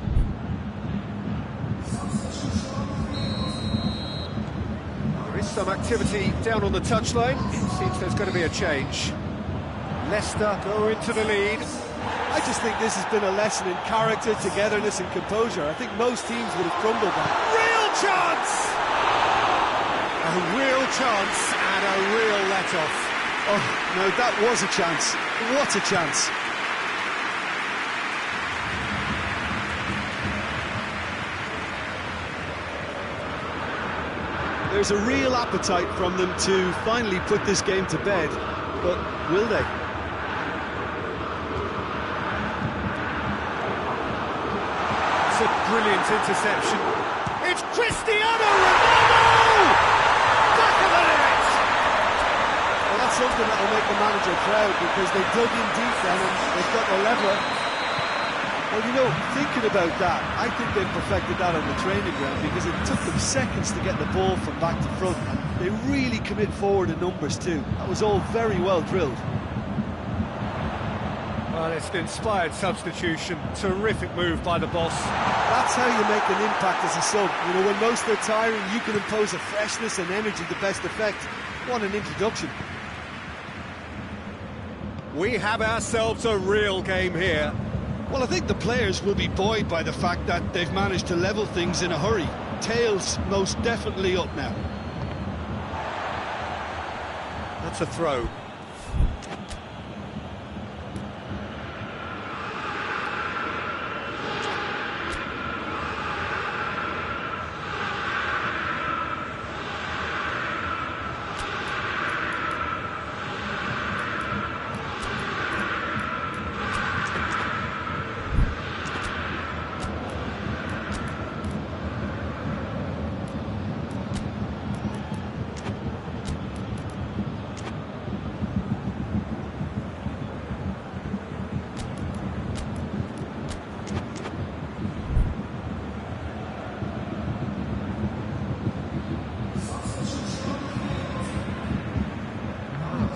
There is some activity down on the touchline. It seems there's going to be a change. Leicester go into the lead. I just think this has been a lesson in character, togetherness and composure. I think most teams would have crumbled that. Real chance! A real chance and a real let-off. Oh, no, that was a chance. What a chance. There's a real appetite from them to finally put this game to bed, but will they? It's a brilliant interception. It's Cristiano Ronaldo! Back of the net! Well, that's something that will make the manager proud, because they dug in deep then and they've got the leveller. Well, you know, thinking about that, I think they've perfected that on the training ground, because it took them seconds to get the ball from back to front, and they really commit forward in numbers too. That was all very well drilled. Well, it's an inspired substitution. Terrific move by the boss. That's how you make an impact as a sub. You know, when most are tiring, you can impose a freshness and energy to best effect. What an introduction. We have ourselves a real game here. Well, I think the players will be buoyed by the fact that they've managed to level things in a hurry. Tails most definitely up now. That's a throw.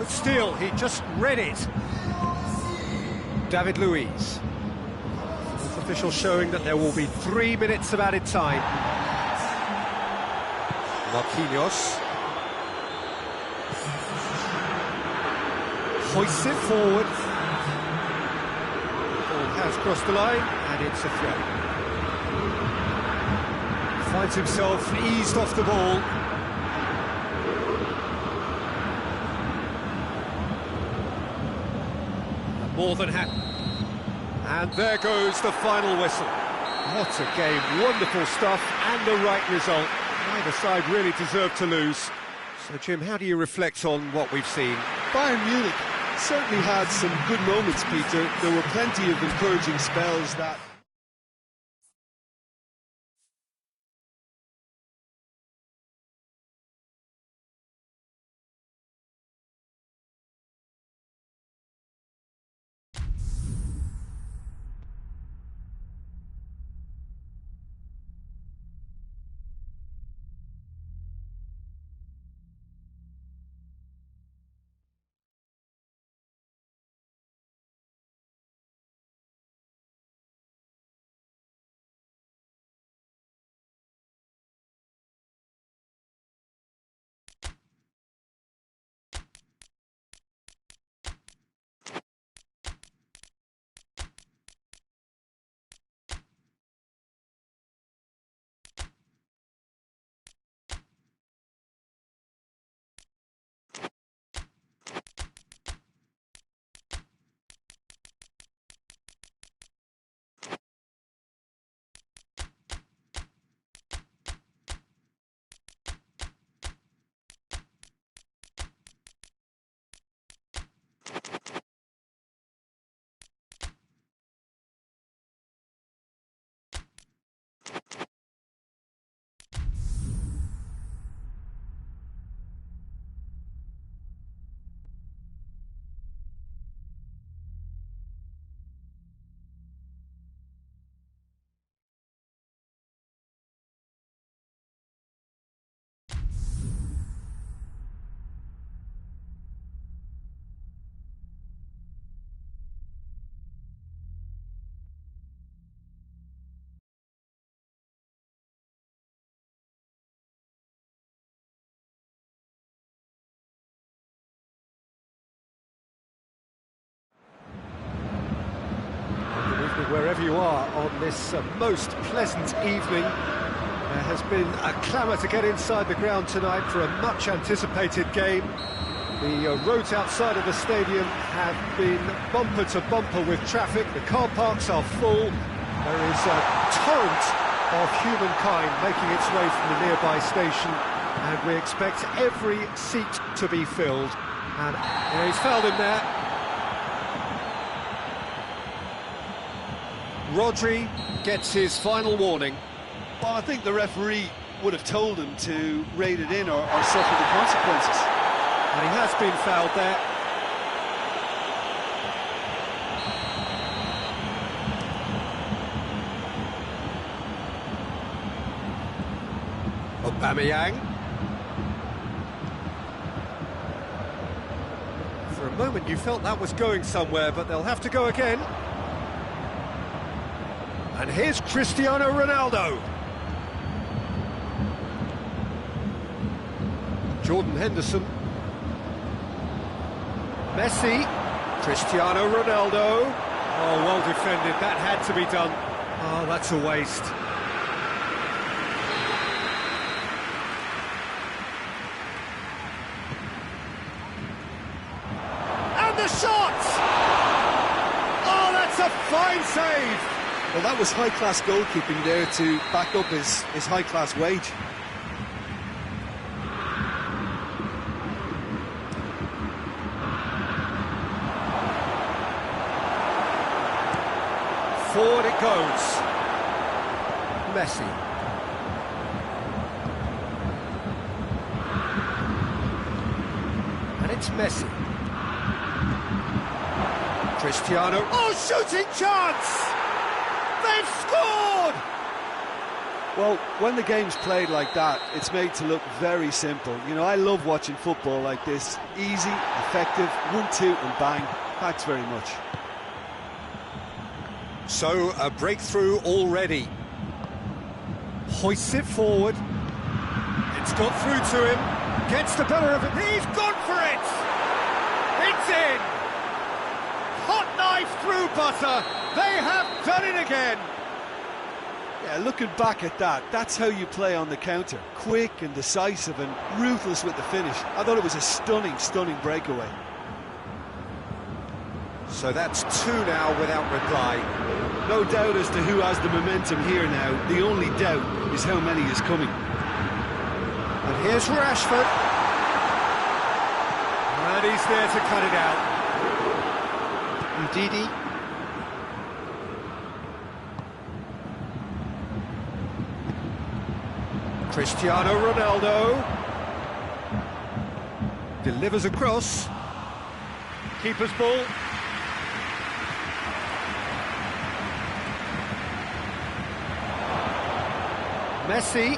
Still, he just read it. David Luiz. Fourth official showing that there will be 3 minutes of added time. Marquinhos. Hoists it forward. Ball has crossed the line, and it's a throw. Finds himself eased off the ball. More than happy. And there goes the final whistle. What a game, wonderful stuff, and the right result. Neither side really deserved to lose. So, Jim, how do you reflect on what we've seen? Bayern Munich certainly had some good moments, Peter. There were plenty of encouraging spells that on this most pleasant evening. There has been a clamour to get inside the ground tonight for a much-anticipated game. The roads outside of the stadium have been bumper to bumper with traffic. The car parks are full. There is a torrent of humankind making its way from the nearby station, and we expect every seat to be filled. And he's fouled him there. Rodri gets his final warning. Well, I think the referee would have told him to rate it in or suffer the consequences. And he has been fouled there. Aubameyang. For a moment you felt that was going somewhere, but they'll have to go again. And here's Cristiano Ronaldo. Jordan Henderson. Messi. Cristiano Ronaldo. Oh, well defended. That had to be done. Oh, that's a waste. And the shot! Oh, that's a fine save! Well, that was high-class goalkeeping there to back up his high-class wage. Forward it goes. Messi. And it's Messi. Cristiano. Oh, shooting chance! They've scored! Well, when the game's played like that, it's made to look very simple. You know, I love watching football like this. Easy, effective, 1-2 and bang. Thanks very much. So, a breakthrough already. Hoists it forward. It's got through to him. Gets the better of it. He's gone for it! It's in! Hot knife through butter. They have done it again. Yeah, looking back at that, that's how you play on the counter. Quick and decisive and ruthless with the finish. I thought it was a stunning, stunning breakaway. So that's two now without reply. No doubt as to who has the momentum here now. The only doubt is how many is coming. And here's Rashford. And he's there to cut it out. Ndidi. Cristiano Ronaldo. Delivers across. Keeper's ball. Messi.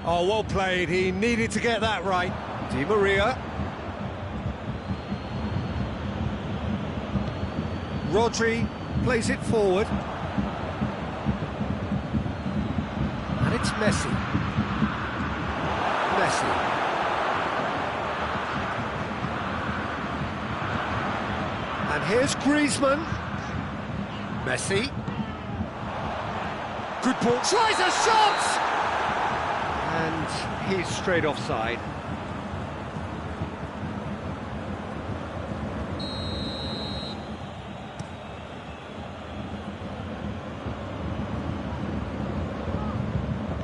Oh, well played. He needed to get that right. Di Maria. Rodri plays it forward. And it's Messi. Messi. And here's Griezmann. Messi. Good ball. Tries a shot! And he's straight offside.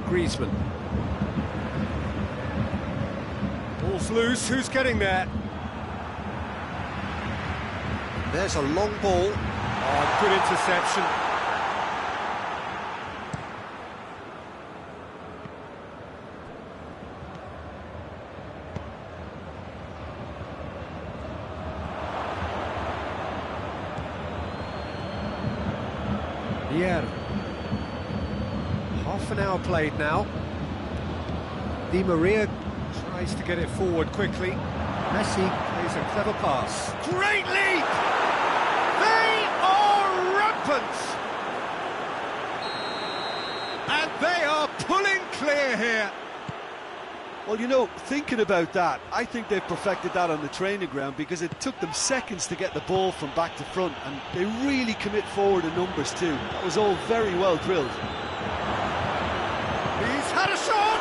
Griezmann. Ball's loose, who's getting there? There's a long ball. Oh, good interception. Yeah. Half an hour played now. Di Maria tries to get it forward quickly. Messi plays a clever pass. Great lead! They are rampant! And they are pulling clear here. Well, you know, thinking about that, I think they've perfected that on the training ground because it took them seconds to get the ball from back to front, and they really commit forward in numbers too. That was all very well drilled. He's had a shot!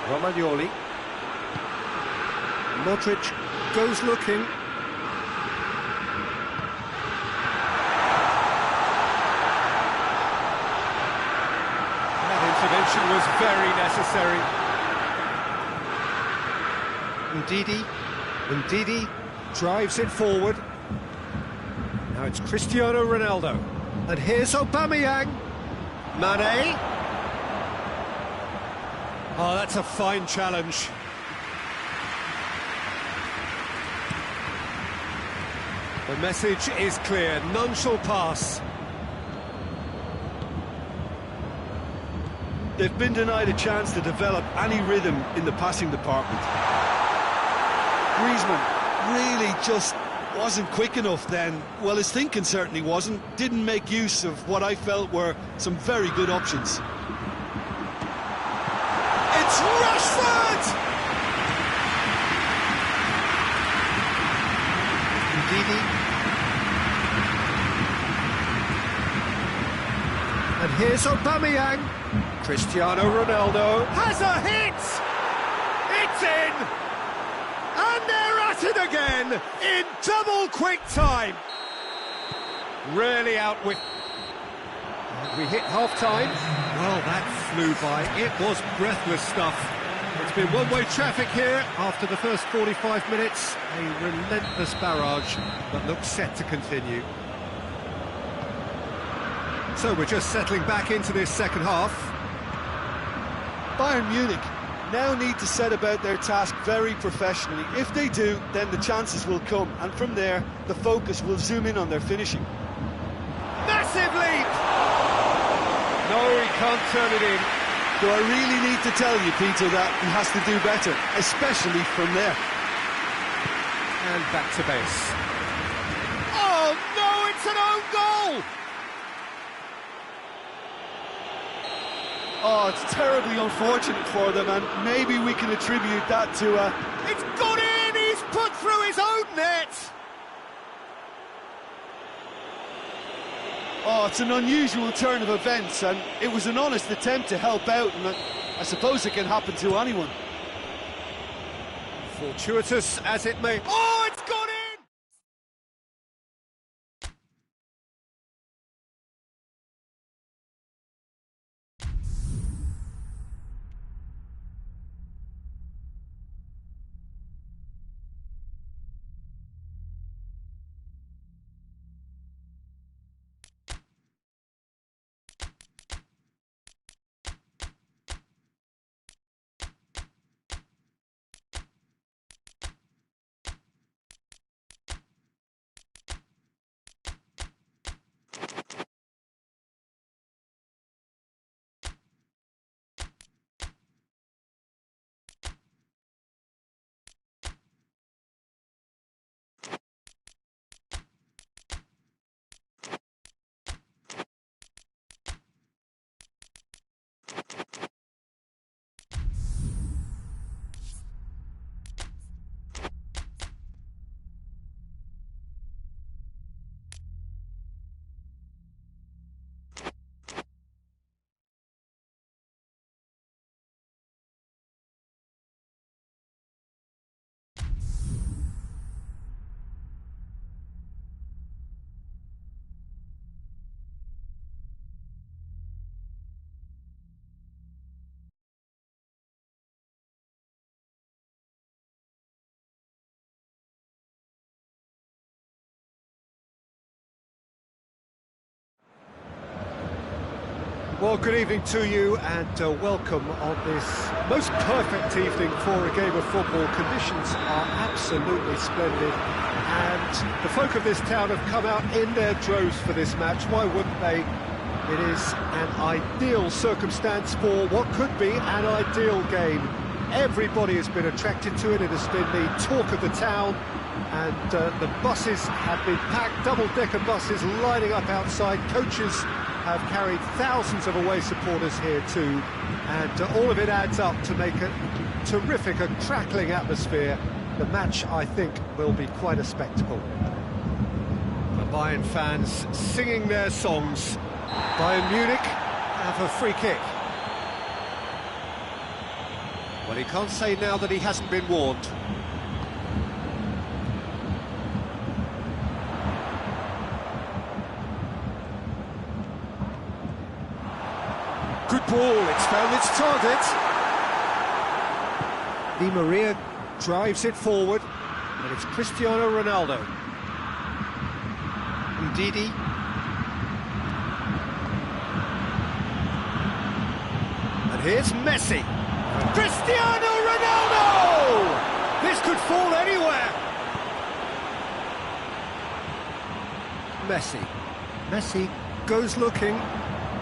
Romagnoli. Modric goes looking. Intervention was very necessary. Ndidi drives it forward. Now it's Cristiano Ronaldo. And here's Aubameyang. Mane. Oh, that's a fine challenge. The message is clear. None shall pass. They've been denied a chance to develop any rhythm in the passing department. Griezmann really just wasn't quick enough then. Well, his thinking certainly wasn't. Didn't make use of what I felt were some very good options. It's Rashford! Ndidi. And here's Aubameyang. Cristiano Ronaldo has a hit! It's in! And they're at it again in double quick time. Really out with... And we hit half-time. Well, that flew by. It was breathless stuff. It's been one-way traffic here after the first 45 minutes. A relentless barrage that looks set to continue. So we're just settling back into this second half. Bayern Munich now need to set about their task very professionally. If they do, then the chances will come, and from there, the focus will zoom in on their finishing. Massive leap! No, he can't turn it in. Do I really need to tell you, Peter, that he has to do better, especially from there? And back to base. Oh, no, it's an own goal! Oh, it's terribly unfortunate for them, and maybe we can attribute that to It's got in! He's put through his own net! Oh, it's an unusual turn of events, and it was an honest attempt to help out, and I suppose it can happen to anyone. Fortuitous as it may... Oh, it's gone in! Well, good evening to you, and welcome on this most perfect evening for a game of football. Conditions are absolutely splendid, and the folk of this town have come out in their droves for this match. Why wouldn't they? It is an ideal circumstance for what could be an ideal game. Everybody has been attracted to it. It has been the talk of the town, and the buses have been packed, double-decker buses lining up outside, coaches have carried thousands of away supporters here too, and all of it adds up to make a terrific and crackling atmosphere. The match, I think, will be quite a spectacle. The Bayern fans singing their songs. Bayern Munich have a free kick. Well, he can't say now that he hasn't been warned. Good ball, it's found its target. Di Maria drives it forward, and it's Cristiano Ronaldo. Ndidi. And here's Messi. Cristiano Ronaldo! This could fall anywhere. Messi goes looking.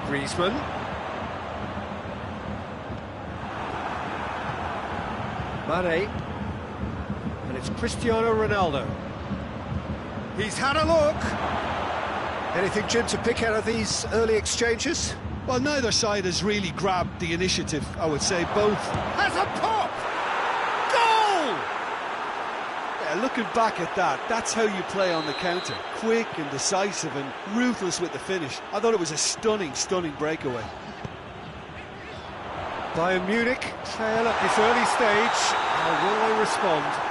Griezmann. Mane. And it's Cristiano Ronaldo. He's had a look. Anything, Jim, to pick out of these early exchanges? Well, neither side has really grabbed the initiative, I would say. Both. Has a pop! Goal! Yeah, looking back at that, that's how you play on the counter. Quick and decisive and ruthless with the finish. I thought it was a stunning breakaway. Bayern Munich trail at this early stage. How will they respond?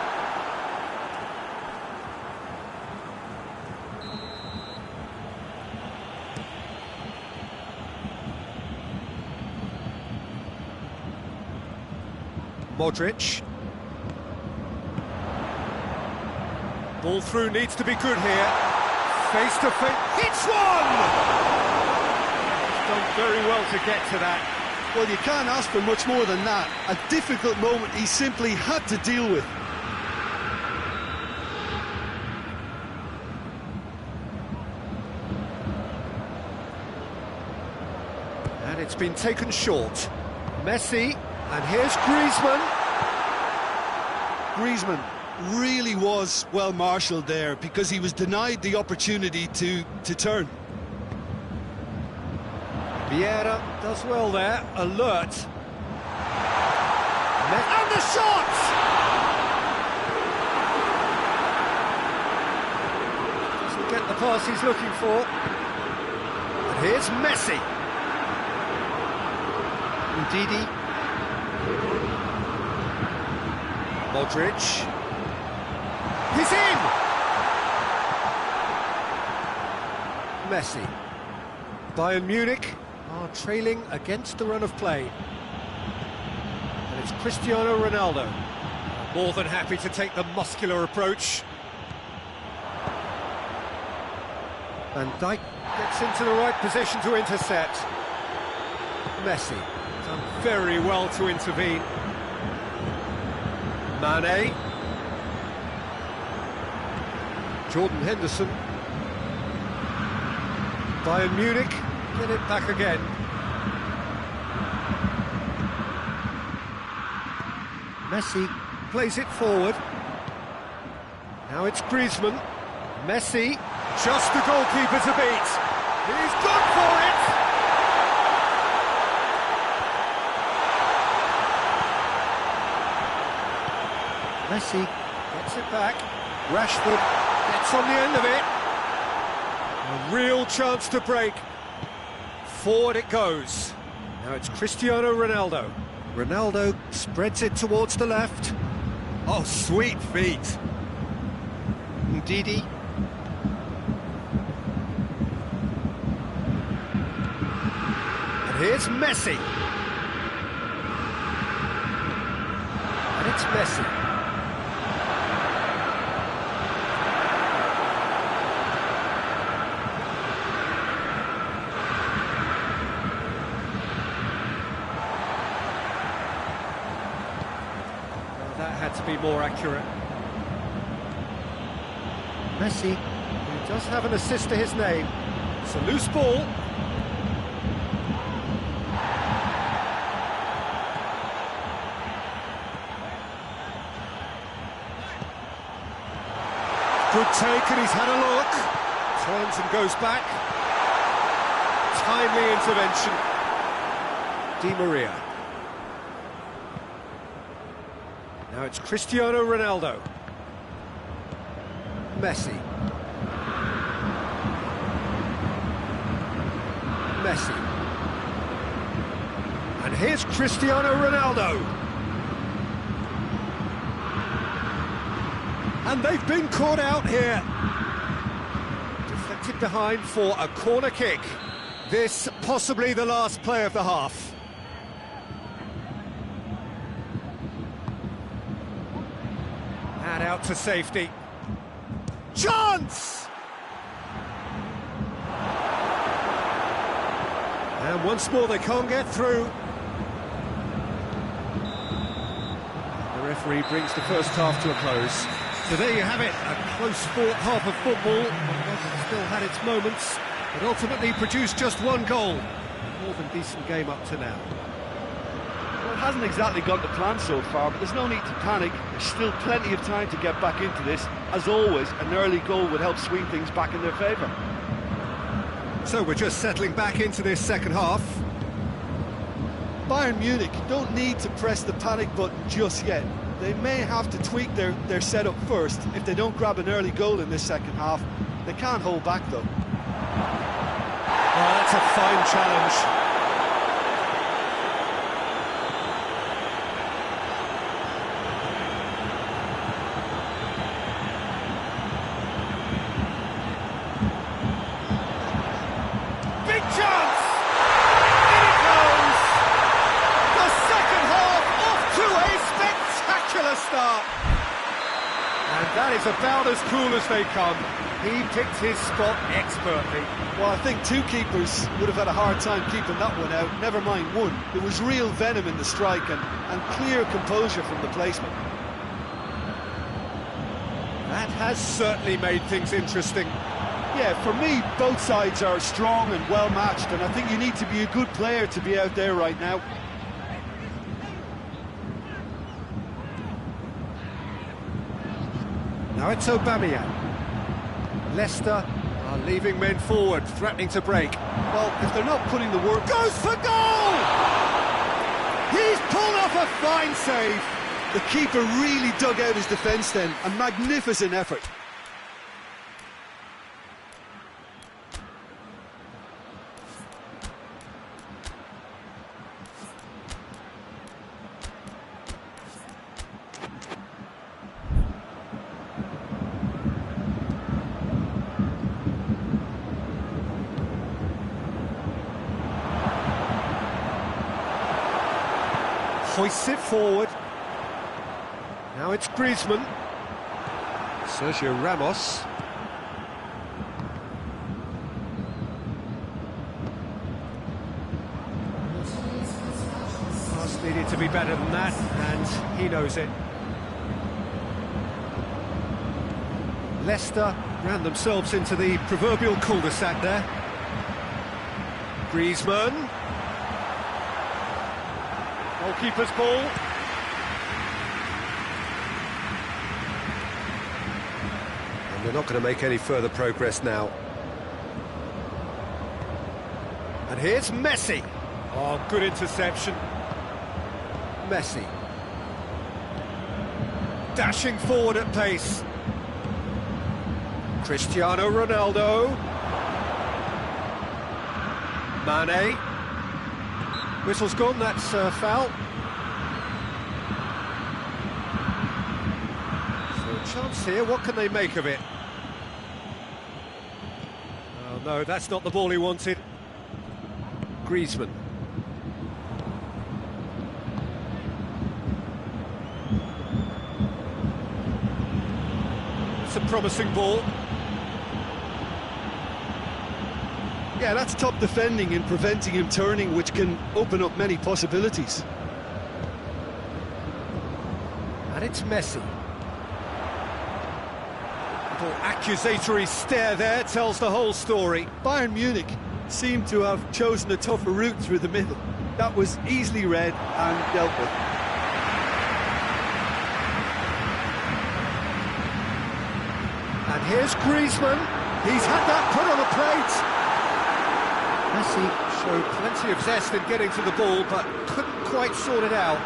Modric. Ball through needs to be good here. Face to face. Hits one! He's done very well to get to that. Well, you can't ask for much more than that. A difficult moment he simply had to deal with. And it's been taken short. Messi, and here's Griezmann. Griezmann really was well marshalled there because he was denied the opportunity to turn. Vieira does well there, alert. And the shot! Doesn't get the pass he's looking for. And here's Messi. Ndidi. Modric. He's in! Messi. Bayern Munich are trailing against the run of play. And it's Cristiano Ronaldo. More than happy to take the muscular approach. Van Dijk gets into the right position to intercept. Messi done very well to intervene. Mane. Jordan Henderson. Bayern Munich get it back again. Messi plays it forward. Now it's Griezmann. Messi, just the goalkeeper to beat. He's gone for it! Messi gets it back. Rashford gets on the end of it. A real chance to break. Forward it goes. Now it's Cristiano Ronaldo. Ronaldo spreads it towards the left. Oh, sweet feet. Ndidi. And here's Messi. And it's Messi. That had to be more accurate. Messi, who does have an assist to his name. It's a loose ball. Good take, and he's had a look. Turns and goes back. timely intervention. Di Maria. Now it's Cristiano Ronaldo. Messi. Messi. And here's Cristiano Ronaldo. And they've been caught out here. Deflected behind for a corner kick. This possibly the last play of the half. And out to safety. Chance! And once more they can't get through. The referee brings the first half to a close. So there you have it, a close-fought half of football. It still had its moments, but ultimately produced just one goal. More than decent game up to now. Well, it hasn't exactly gone to plan so far, but there's no need to panic. There's still plenty of time to get back into this. As always, an early goal would help swing things back in their favour. So we're just settling back into this second half. Bayern Munich don't need to press the panic button just yet. They may have to tweak their setup first. If they don't grab an early goal in this second half, they can't hold back though. Oh, that's a fine challenge. Big chance! In it goes! The second half off to a spectacular start. And that is about as cool as they come. He picked his spot expertly. Well, I think two keepers would have had a hard time keeping that one out, never mind one. There was real venom in the strike and clear composure from the placement. That has certainly made things interesting. Yeah, for me, both sides are strong and well matched, and I think you need to be a good player to be out there right now. Now it's Aubameyang. Leicester are leaving men forward, threatening to break. Well, if they're not putting the work... Goes for goal! He's pulled off a fine save. The keeper really dug out his defence then. A magnificent effort. Hoists it forward. Now it's Griezmann. Sergio Ramos. Pass needed to be better than that, and he knows it. Leicester ran themselves into the proverbial cul-de-sac there. Griezmann. Goalkeeper's ball. And they're not going to make any further progress now. And here's Messi. Oh, good interception. Messi. Dashing forward at pace. Cristiano Ronaldo. Mane. Whistle's gone, that's foul. So a chance here, what can they make of it? Oh no, that's not the ball he wanted. Griezmann. It's a promising ball. Yeah, that's top defending and preventing him turning, which can open up many possibilities. And it's Messi. Little accusatory stare there tells the whole story. Bayern Munich seem to have chosen a tougher route through the middle. That was easily read and dealt with. And here's Griezmann. He's had that put on a plate. Messi showed plenty of zest in getting to the ball, but couldn't quite sort it out.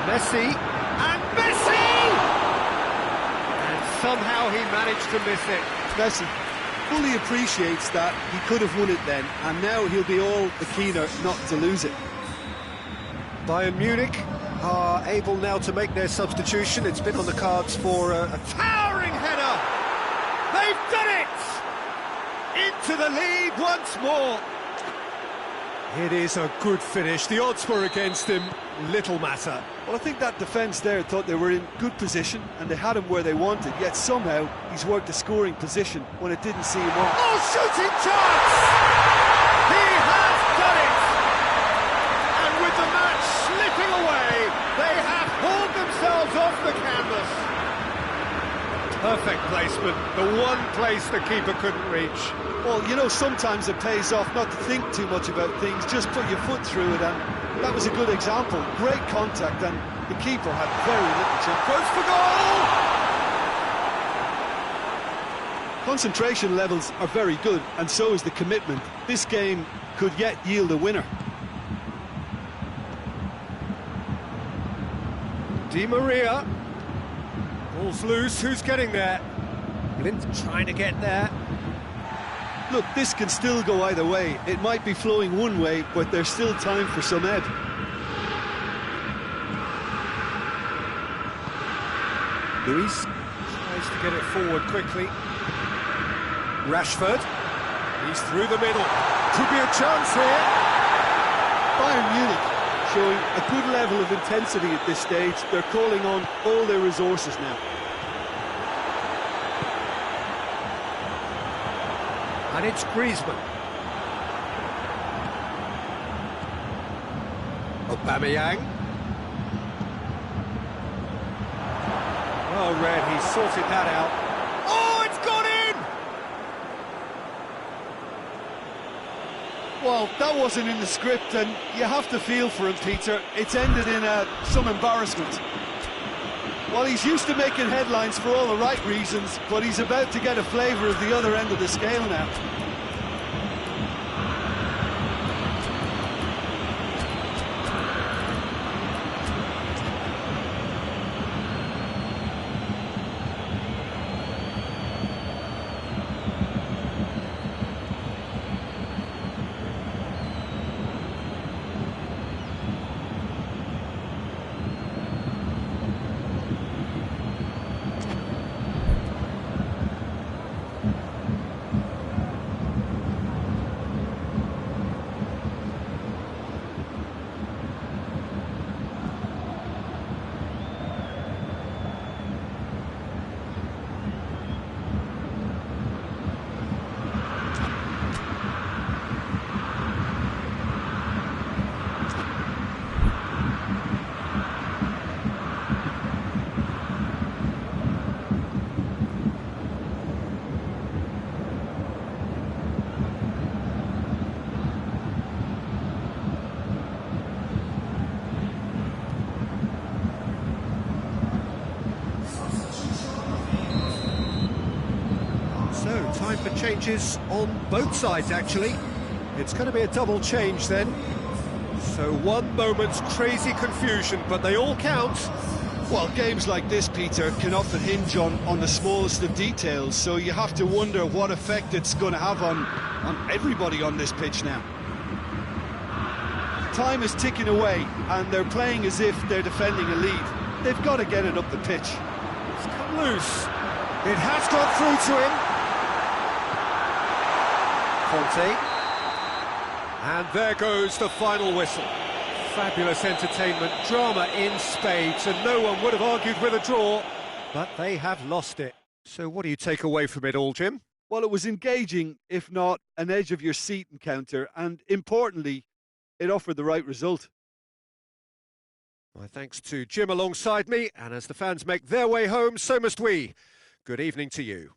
Messi, and Messi! And somehow he managed to miss it. Messi fully appreciates that he could have won it then, and now he'll be all the keener not to lose it. Bayern Munich are able now to make their substitution. It's been on the cards for a towering header. They've done it! Into the lead once more. It is a good finish. The odds were against him. Little matter. Well, I think that defence there thought they were in good position and they had him where they wanted, yet somehow he's worked a scoring position when it didn't see him on. Oh, shooting chance! He has done it! And with the match slipping away, they have hauled themselves off the canvas. Perfect placement, the one place the keeper couldn't reach. Well, you know, sometimes it pays off not to think too much about things, just put your foot through it, and that was a good example. Great contact, and the keeper had very little chance. Goes for goal! Concentration levels are very good, and so is the commitment. This game could yet yield a winner. Di Maria. Ball's loose, who's getting there? Blind trying to get there. Look, this can still go either way. It might be flowing one way, but there's still time for some ebb. Luis tries to get it forward quickly. Rashford, he's through the middle. Could be a chance here. Bayern Munich showing a good level of intensity at this stage. They're calling on all their resources now. And it's Griezmann. Aubameyang. Well read, he sorted that out. Oh, it's gone in! Well, that wasn't in the script, and you have to feel for him, Peter. It's ended in some embarrassment. Well, he's used to making headlines for all the right reasons, but he's about to get a flavour of the other end of the scale now. Time for changes on both sides, actually. It's going to be a double change then. So one moment's crazy confusion, but they all count. Well, games like this, Peter, can often hinge on the smallest of details, so you have to wonder what effect it's going to have on everybody on this pitch now. Time is ticking away, and they're playing as if they're defending a lead. They've got to get it up the pitch. It's come loose. It has got through to him. Conte. And there goes the final whistle. Fabulous entertainment, drama in spades, and no one would have argued with a draw, but they have lost it. So what do you take away from it all, Jim? Well, it was engaging, if not an edge-of-your-seat encounter, and importantly, it offered the right result. My thanks to Jim alongside me, and as the fans make their way home, so must we. Good evening to you.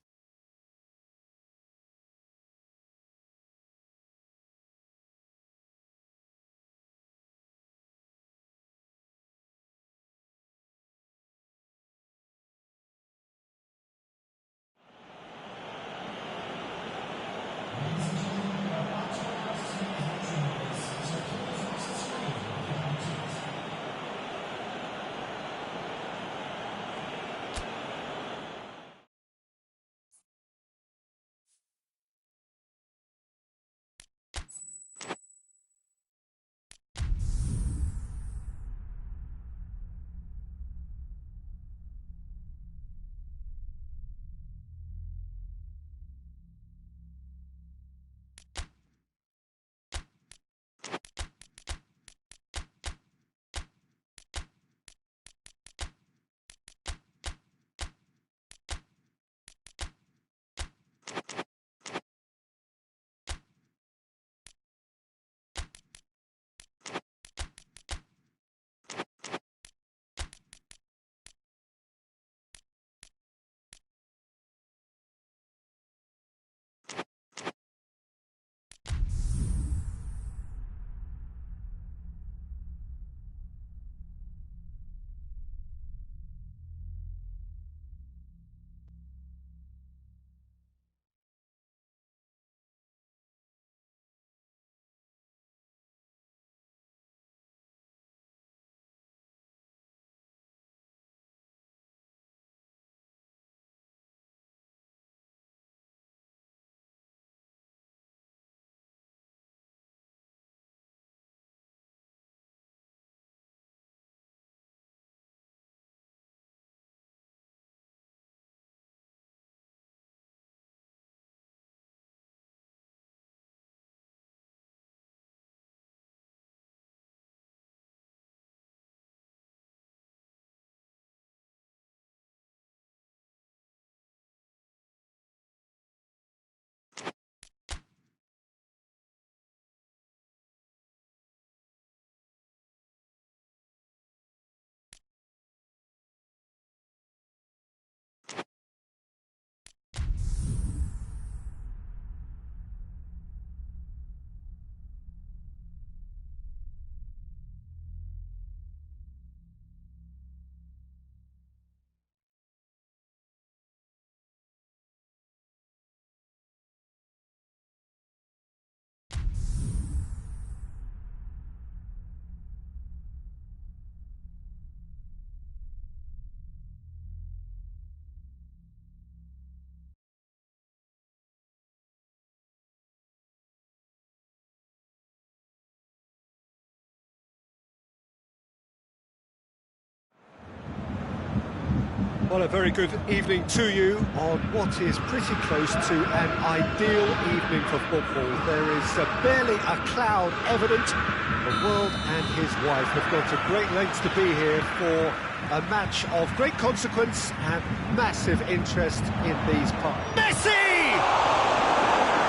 Well, a very good evening to you on what is pretty close to an ideal evening for football. There is barely a cloud evident. The world and his wife have gone to great lengths to be here for a match of great consequence and massive interest in these parts. Messi!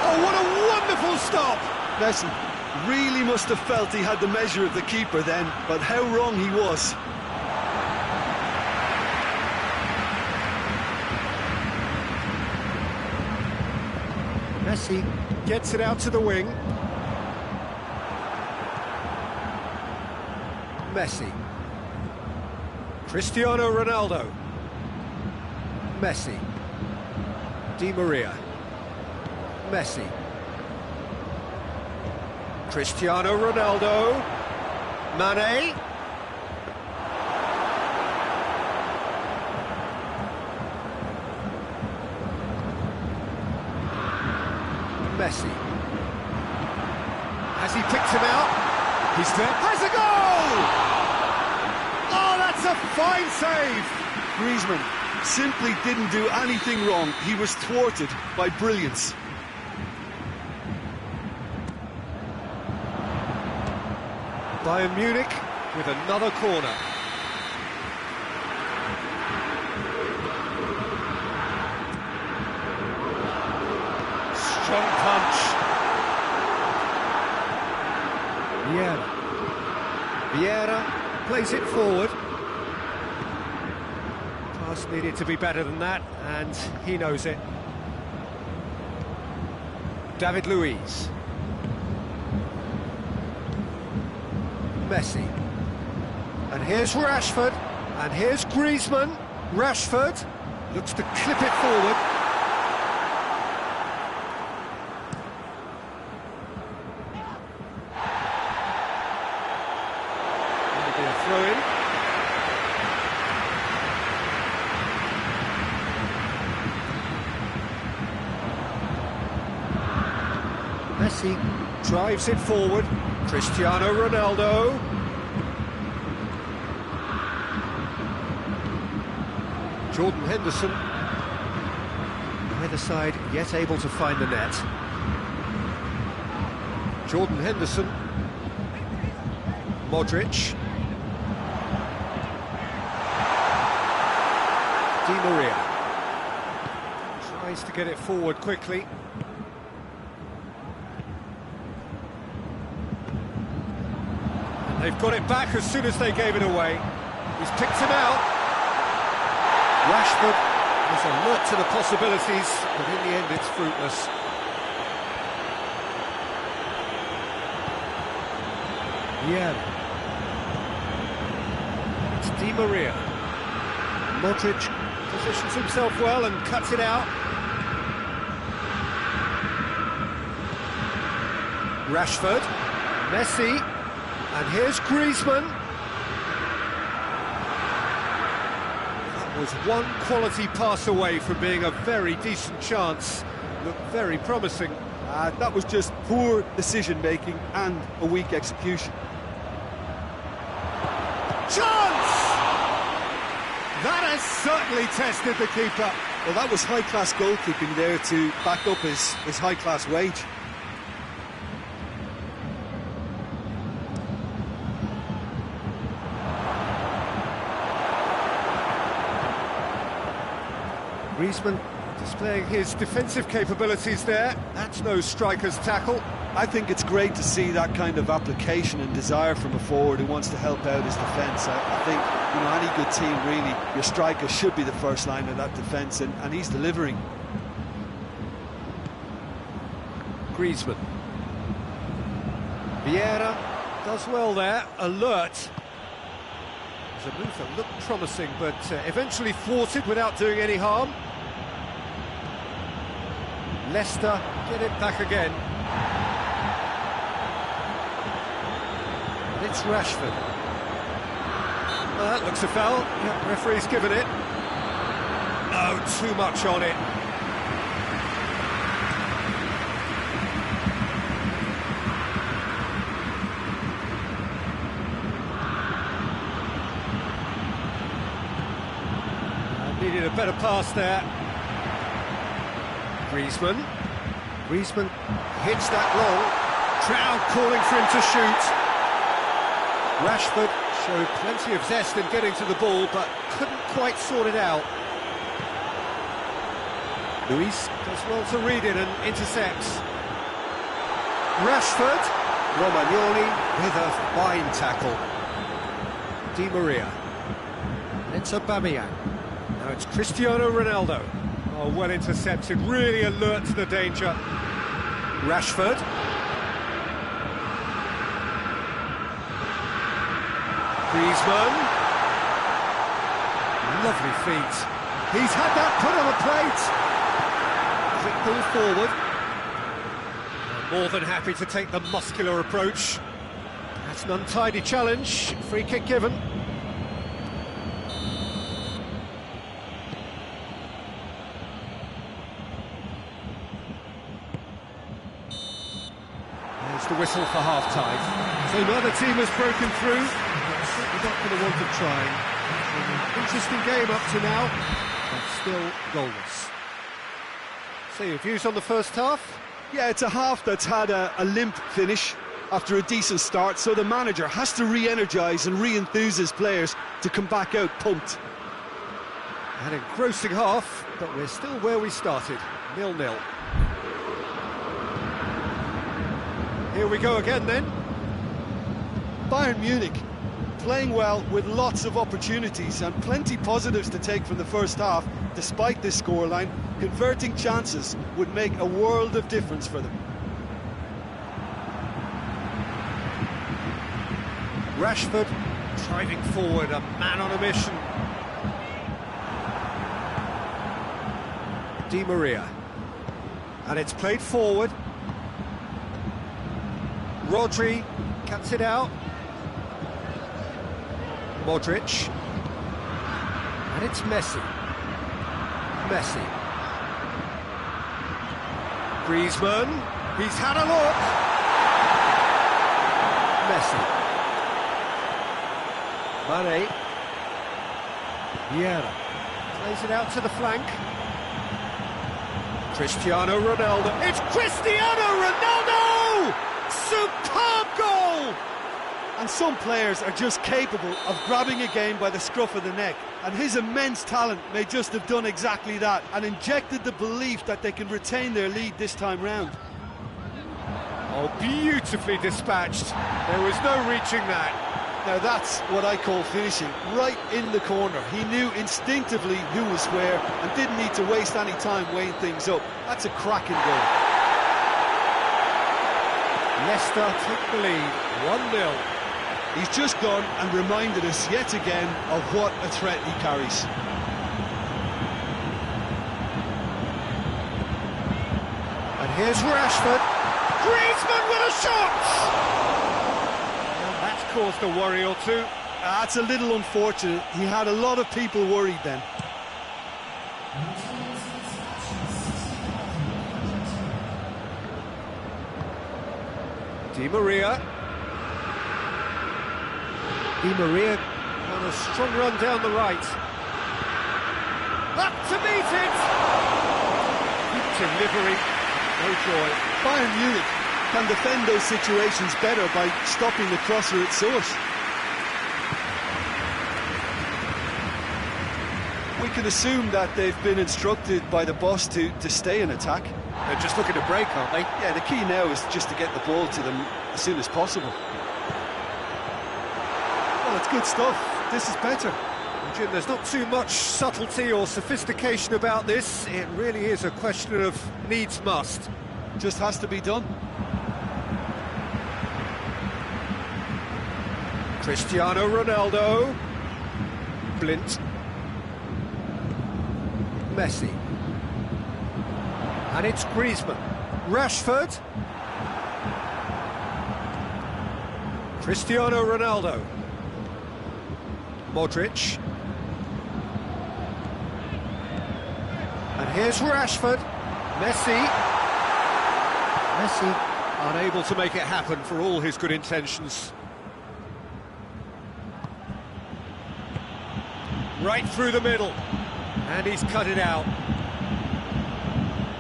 Oh, what a wonderful stop! Messi really must have felt he had the measure of the keeper then, but how wrong he was. Messi gets it out to the wing. Messi. Cristiano Ronaldo. Messi. Di Maria. Messi. Cristiano Ronaldo. Mane. Messi. Has he picked him out? He's there. Has a goal! Oh, that's a fine save! Griezmann simply didn't do anything wrong. He was thwarted by brilliance. Bayern Munich with another corner. Strong punch. Vieira plays it forward. Pass needed to be better than that, and he knows it. David Luiz. Messi. And here's Rashford. And here's Griezmann. Rashford looks to clip it forward. Throw-in. Messi drives it forward. Cristiano Ronaldo. Jordan Henderson. Neither side yet able to find the net. Jordan Henderson. Modric. Di Maria tries to get it forward quickly. And they've got it back as soon as they gave it away. He's picked him out. Rashford was alert to the possibilities, but in the end it's fruitless. It's Di Maria. Modric positions himself well and cuts it out. Rashford, Messi, and here's Griezmann. That was one quality pass away from being a very decent chance. Looked very promising. That was just poor decision-making and a weak execution. Chance! That has certainly tested the keeper. Well, that was high-class goalkeeping there to back up his high-class wage. Griezmann displaying his defensive capabilities there. That's no striker's tackle. I think it's great to see that kind of application and desire from a forward who wants to help out his defence. I think, you know, any good team, really, your striker should be the first line of that defence, and he's delivering. Griezmann. Vieira does well there, alert. There's a move that looked promising, but eventually thwarted without doing any harm. Leicester get it back again. And it's Rashford. Well, that looks a foul. Yeah, referee's given it. Oh, too much on it. Needed a better pass there. Griezmann hits that long. Crowd calling for him to shoot. Rashford showed plenty of zest in getting to the ball, but couldn't quite sort it out. Luis does well to read it and intercepts. Rashford, Romagnoli with a fine tackle. Di Maria, it's Aubameyang. Now it's Cristiano Ronaldo. Oh, well intercepted, really alert to the danger. Rashford. Griezmann. Lovely feet. He's had that put on a plate. Quick ball forward. More than happy to take the muscular approach. That's an untidy challenge. Free kick given. There's the whistle for half-time. So another team has broken through. We're not going to want to try. Interesting game up to now, but still goalless. So your views on the first half? Yeah, it's a half that's had a limp finish after a decent start, so the manager has to re-energise and re-enthuse his players to come back out pumped. An engrossing half, but we're still where we started, 0-0. Here we go again then. Bayern Munich playing well with lots of opportunities and plenty positives to take from the first half. Despite this scoreline, converting chances would make a world of difference for them. Rashford driving forward, a man on a mission. Di Maria. And it's played forward. Rodri cuts it out. Modric. And it's Messi. Griezmann. He's had a look. Messi. Mane. Vieira. Plays it out to the flank. Cristiano Ronaldo. It's Cristiano Ronaldo! Superb goal! And some players are just capable of grabbing a game by the scruff of the neck, and his immense talent may just have done exactly that and injected the belief that they can retain their lead this time round. Oh, beautifully dispatched. There was no reaching that. Now that's what I call finishing, right in the corner. He knew instinctively who was where and didn't need to waste any time weighing things up. That's a cracking goal. Leicester take the lead, 1-0. He's just gone and reminded us yet again of what a threat he carries. And here's Rashford. Griezmann with a shot! And that's caused a worry or two. That's a little unfortunate. He had a lot of people worried then. Di Maria on a strong run down the right. Up to meet it! Good delivery, no joy. Bayern Munich can defend those situations better by stopping the crosser at source. We can assume that they've been instructed by the boss to stay in attack. They're just looking to break, aren't they? Yeah, the key now is just to get the ball to them as soon as possible. Well, it's good stuff. This is better. Well, Jim, there's not too much subtlety or sophistication about this. It really is a question of needs must. Just has to be done. Cristiano Ronaldo. Blint. Messi. And it's Griezmann. Rashford. Cristiano Ronaldo. Modric. And here's Rashford. Messi. Unable to make it happen for all his good intentions. Right through the middle. And he's cut it out.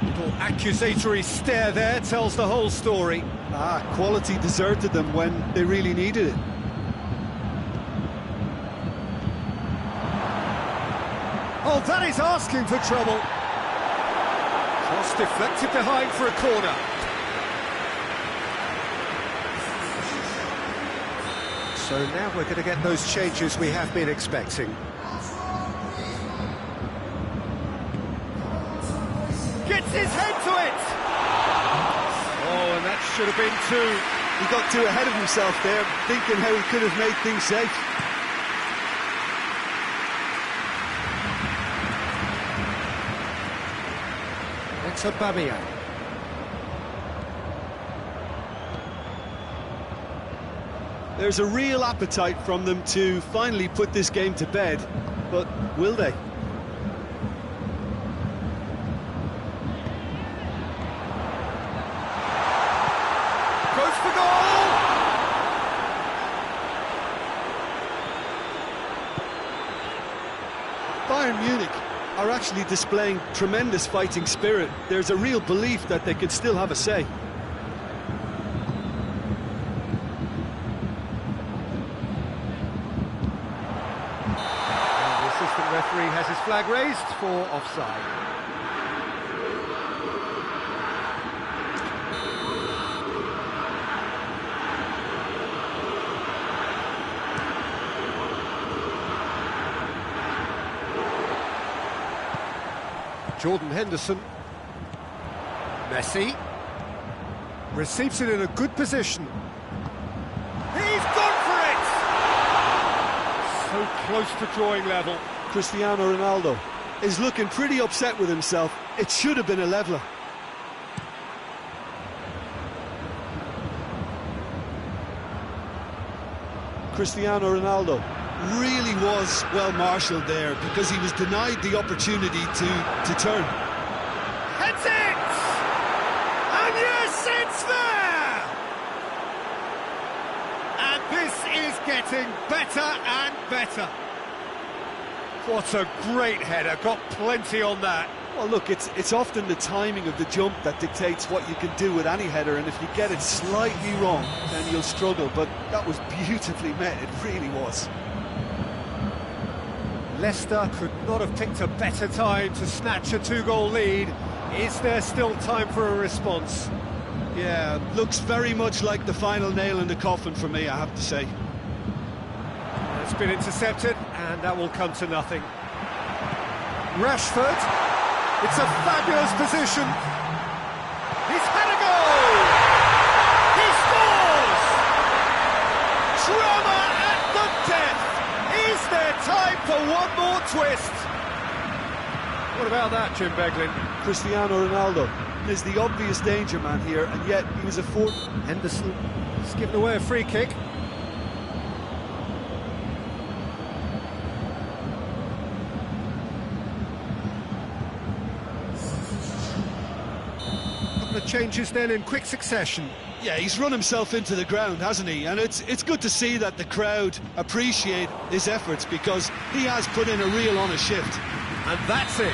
Little accusatory stare there tells the whole story. Quality deserted them when they really needed it. Oh, that is asking for trouble. Cross deflected behind for a corner. So now we're going to get those changes we have been expecting. Gets his head to it! Oh, and that should have been two. He got too ahead of himself there, thinking how he could have made things safe. It's Aubameyang. There's a real appetite from them to finally put this game to bed, but will they? Goes for goal! Bayern Munich are actually displaying tremendous fighting spirit. There's a real belief that they could still have a say. And the assistant referee has his flag raised for offside. Jordan Henderson. Messi. Receives it in a good position. He's gone for it! So close to drawing level. Cristiano Ronaldo is looking pretty upset with himself. It should have been a leveller. Cristiano Ronaldo really was well marshalled there because he was denied the opportunity to turn. Heads it! And yes, it's there! And this is getting better and better. What a great header, got plenty on that. Well, look, it's often the timing of the jump that dictates what you can do with any header, and if you get it slightly wrong, then you'll struggle, but that was beautifully met, it really was. Leicester could not have picked a better time to snatch a two-goal lead. Is there still time for a response? Yeah, looks very much like the final nail in the coffin for me, I have to say. It's been intercepted, and that will come to nothing. Rashford, it's a fabulous position. He's had a goal! He scores! Drama at the death! Is there time for one more twist? What about that, Jim Beglin? Cristiano Ronaldo is the obvious danger man here, and yet he was a fourth. Henderson has given away a free kick. Couple of changes then in quick succession. Yeah, he's run himself into the ground, hasn't he? And it's good to see that the crowd appreciate his efforts because he has put in a real honest shift. And that's it.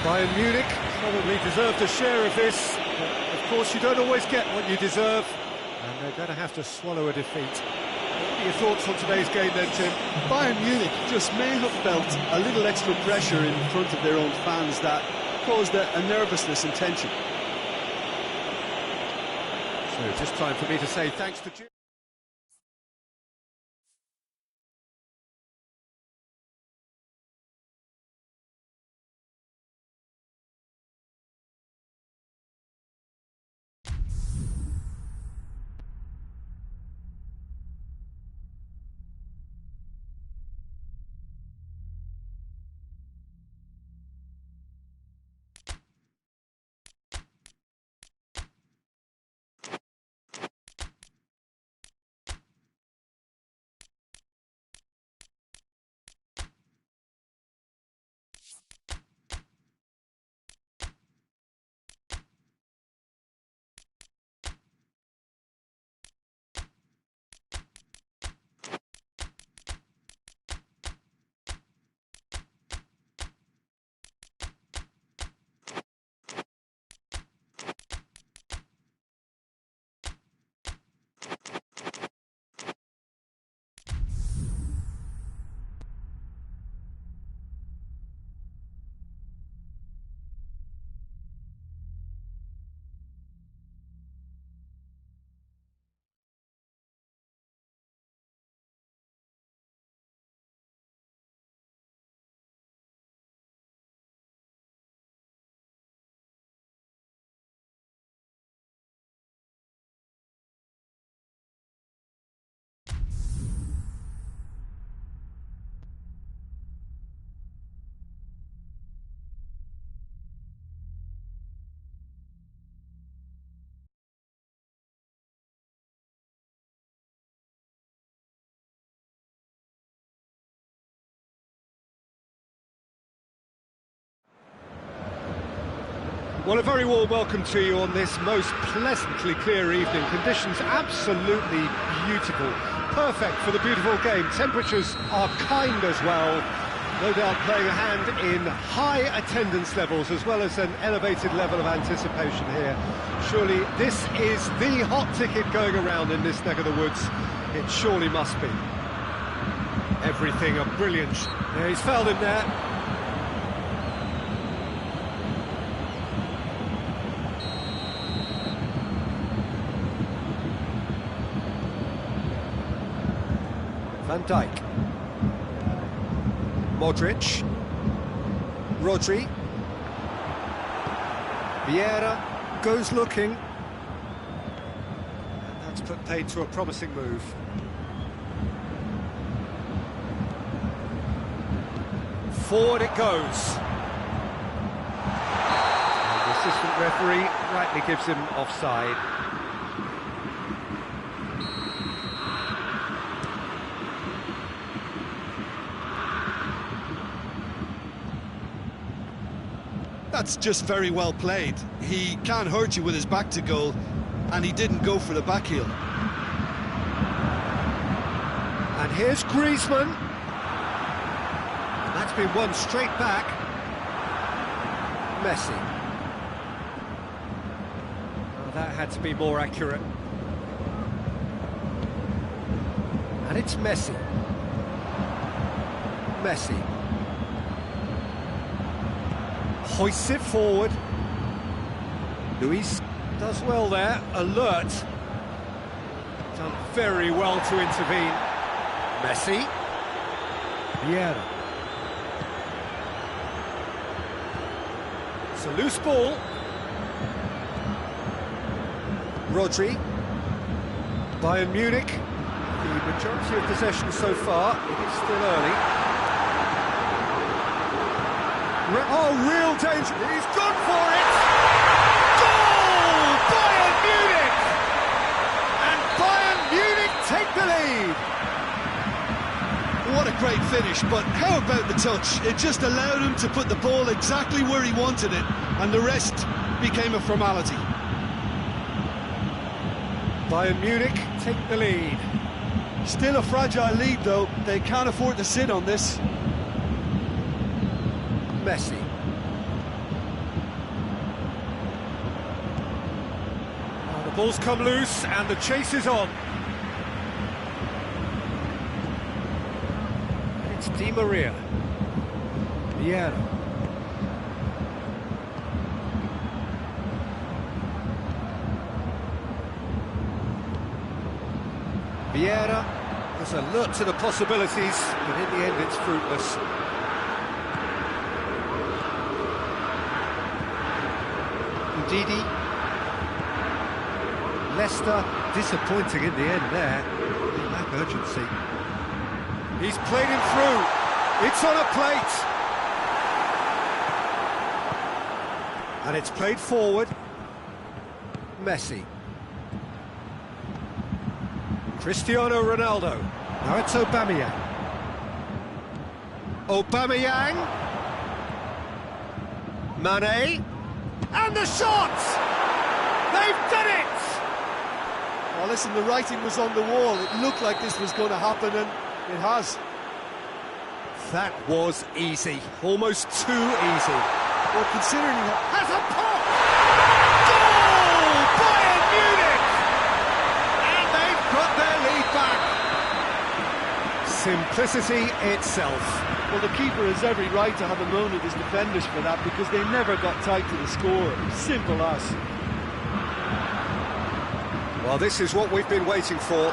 Bayern Munich probably deserved a share of this. But of course, you don't always get what you deserve, and they're going to have to swallow a defeat. What are your thoughts on today's game then, Tim? Bayern Munich just may have felt a little extra pressure in front of their own fans that caused a nervousness and tension. So just time for me to say thanks to Jim. Well, a very warm welcome to you on this most pleasantly clear evening. Conditions absolutely beautiful. Perfect for the beautiful game. Temperatures are kind as well. No doubt playing a hand in high attendance levels as well as an elevated level of anticipation here. Surely this is the hot ticket going around in this neck of the woods. It surely must be. Everything a brilliant... Yeah, he's fouled him there. Van Dijk. Modric. Rodri. Vieira goes looking. And that's put paid to a promising move. Forward it goes. And the assistant referee rightly gives him offside. That's just very well played. He can't hurt you with his back to goal, and he didn't go for the back heel. And here's Griezmann. That's been won straight back. Messi. Oh, that had to be more accurate. And it's Messi. Messi. Hoists it forward. Luis does well there, alert. Done very well to intervene. Messi. Vieira. It's a loose ball. Rodri. Bayern Munich. The majority of possession so far. It is still early. Oh, real danger. He's gone for it. Goal! Bayern Munich! And Bayern Munich take the lead. What a great finish, but how about the touch? It just allowed him to put the ball exactly where he wanted it, and the rest became a formality. Bayern Munich take the lead. Still a fragile lead, though. They can't afford to sit on this. Messi. Oh, the ball's come loose and the chase is on. And it's Di Maria. Vieira. Vieira is alert to the possibilities, but in the end it's fruitless. Didi. Leicester disappointing in the end there. Lack urgency. He's played him through. It's on a plate. And it's played forward. Messi. Cristiano Ronaldo. Now it's Aubameyang. Aubameyang. Mane. And the shot! They've done it! Well, listen, the writing was on the wall. It looked like this was going to happen, and it has. That was easy. Almost too easy. Well, considering he has a pop! Goal! Bayern Munich! And they've got their lead back. Simplicity itself. Well, the keeper has every right to have a moan at his defenders for that, because they never got tight to the score. Simple as. Well, this is what we've been waiting for.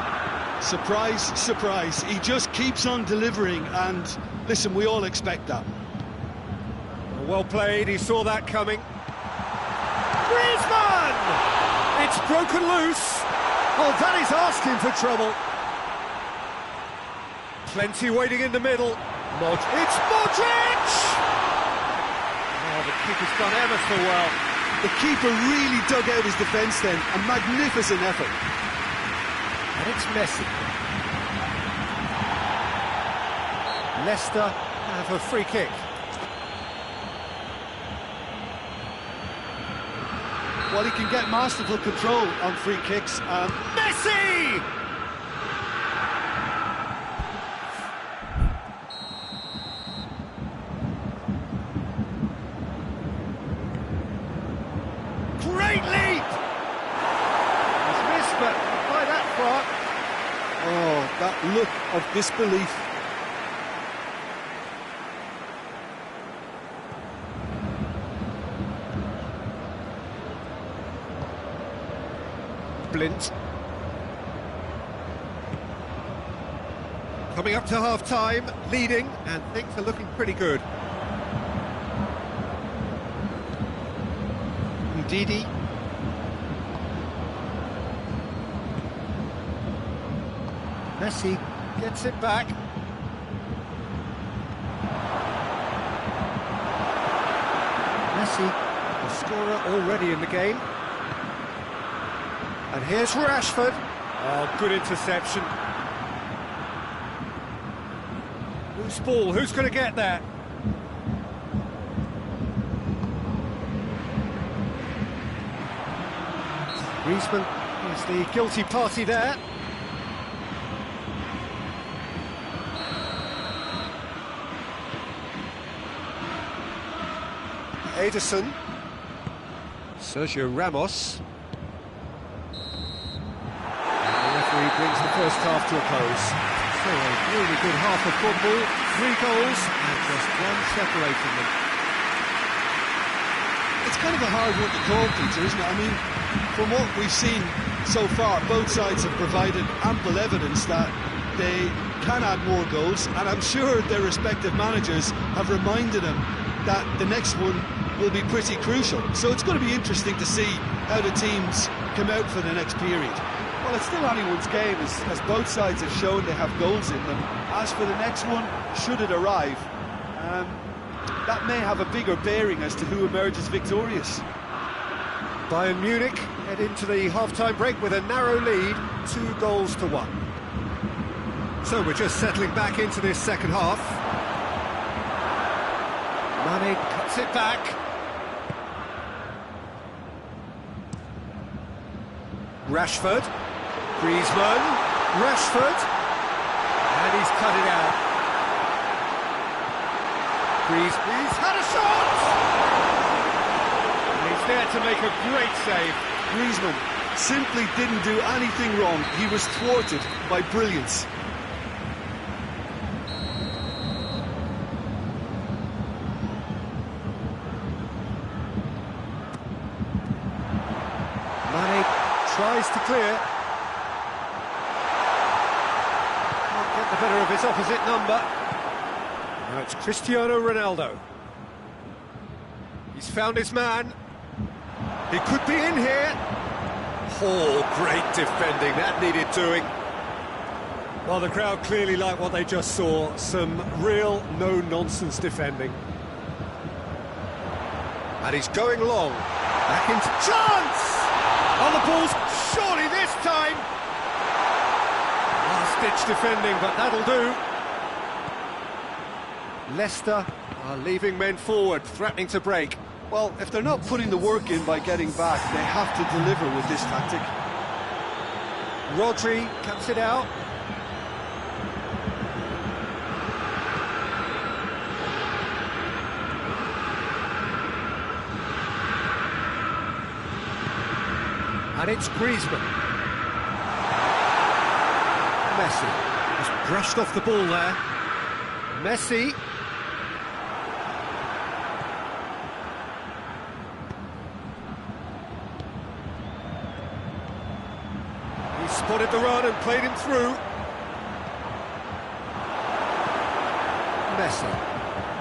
Surprise, surprise. He just keeps on delivering, and listen, we all expect that. Well played, he saw that coming. Griezmann! It's broken loose. Oh, that is asking for trouble. Plenty waiting in the middle. It's Modric! Oh, the keeper's done ever so well. The keeper really dug out his defence then. A magnificent effort. And it's Messi. Leicester have a free kick. Well, he can get masterful control on free kicks. Messi! Great leap! He's missed, but not by that far. Oh, that look of disbelief. Blint. Coming up to half-time, leading, and things are looking pretty good. Ndidi. Messi gets it back. Messi, the scorer already in the game. And here's Rashford. Oh, good interception. Loose ball, who's going to get that? Griezmann is the guilty party there. Ederson. Sergio Ramos. Brings the first half to a close. So a really good half of football, 3 goals and just one separating them. It's kind of a hard one to call, Peter, isn't it? I mean, from what we've seen so far, both sides have provided ample evidence that they can add more goals, and I'm sure their respective managers have reminded them that the next one will be pretty crucial. So it's going to be interesting to see how the teams come out for the next period. Well, it's still anyone's game, as both sides have shown they have goals in them. As for the next one, should it arrive, that may have a bigger bearing as to who emerges victorious. Bayern Munich head into the half-time break with a narrow lead, 2 goals to 1. So we're just settling back into this second half. Mane cuts it back. Rashford. Griezmann, Rashford, and he's cut it out. He's had a shot! And he's there to make a great save. Griezmann simply didn't do anything wrong. He was thwarted by brilliance. Mane tries to clear. The better of his opposite number. Now it's Cristiano Ronaldo. He's found his man. He could be in here. Oh, great defending. That needed doing. Well, the crowd clearly liked what they just saw. Some real no-nonsense defending. And he's going long. Back into chance! On the balls, surely this time! Last-ditch defending, but that'll do. Leicester are leaving men forward, threatening to break. Well, if they're not putting the work in by getting back, they have to deliver with this tactic. Rodri cuts it out. And it's Griezmann. Messi just brushed off the ball there. Messi. He spotted the run and played him through.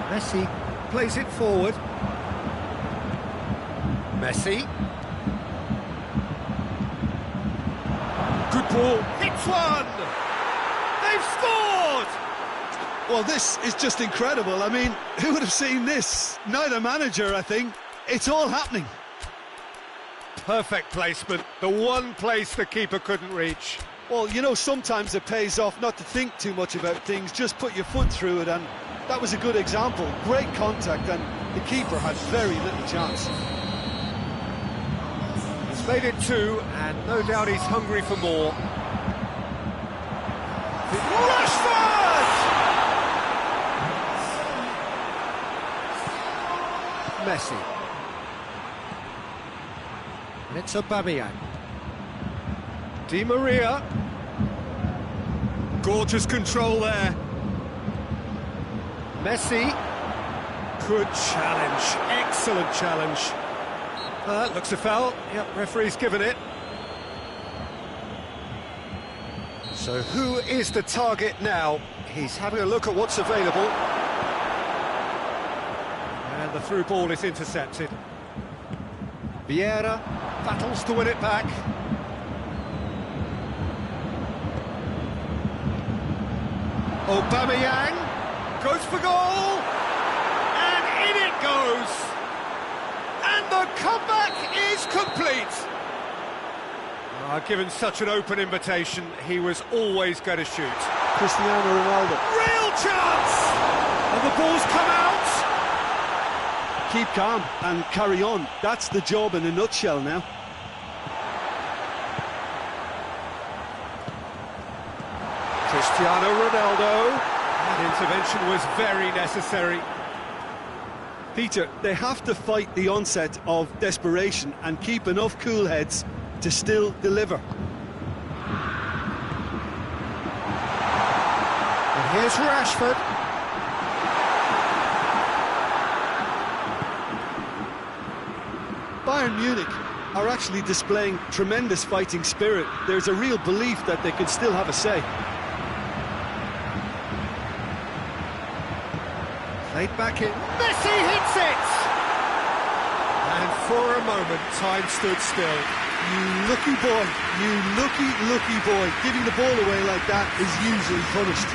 Messi plays it forward. Messi. Good ball, hits one! They've scored! Well, this is just incredible. I mean, who would have seen this? Neither manager, I think. It's all happening. Perfect placement, the one place the keeper couldn't reach. Well, you know, sometimes it pays off not to think too much about things, just put your foot through it, and that was a good example. Great contact, and the keeper had very little chance. Made it 2, and no doubt he's hungry for more. Rashford! Messi. And it's Aubameyang. Di Maria. Gorgeous control there. Messi. Good challenge. Excellent challenge. That looks a foul. Yep, referee's given it. So who is the target now? He's having a look at what's available. And the through ball is intercepted. Vieira battles to win it back. Aubameyang goes for goal, and in it goes, and the comeback is complete. Given such an open invitation, he was always going to shoot. Cristiano Ronaldo. Real chance! And the ball's come out. Keep calm and carry on. That's the job in a nutshell now. Cristiano Ronaldo. That intervention was very necessary. Peter, they have to fight the onset of desperation and keep enough cool heads to still deliver. And here's Rashford. Bayern Munich are actually displaying tremendous fighting spirit. There's a real belief that they can still have a say. Played back in. Messi hits it! And for a moment, time stood still. You lucky boy, you lucky boy. Giving the ball away like that is usually punished.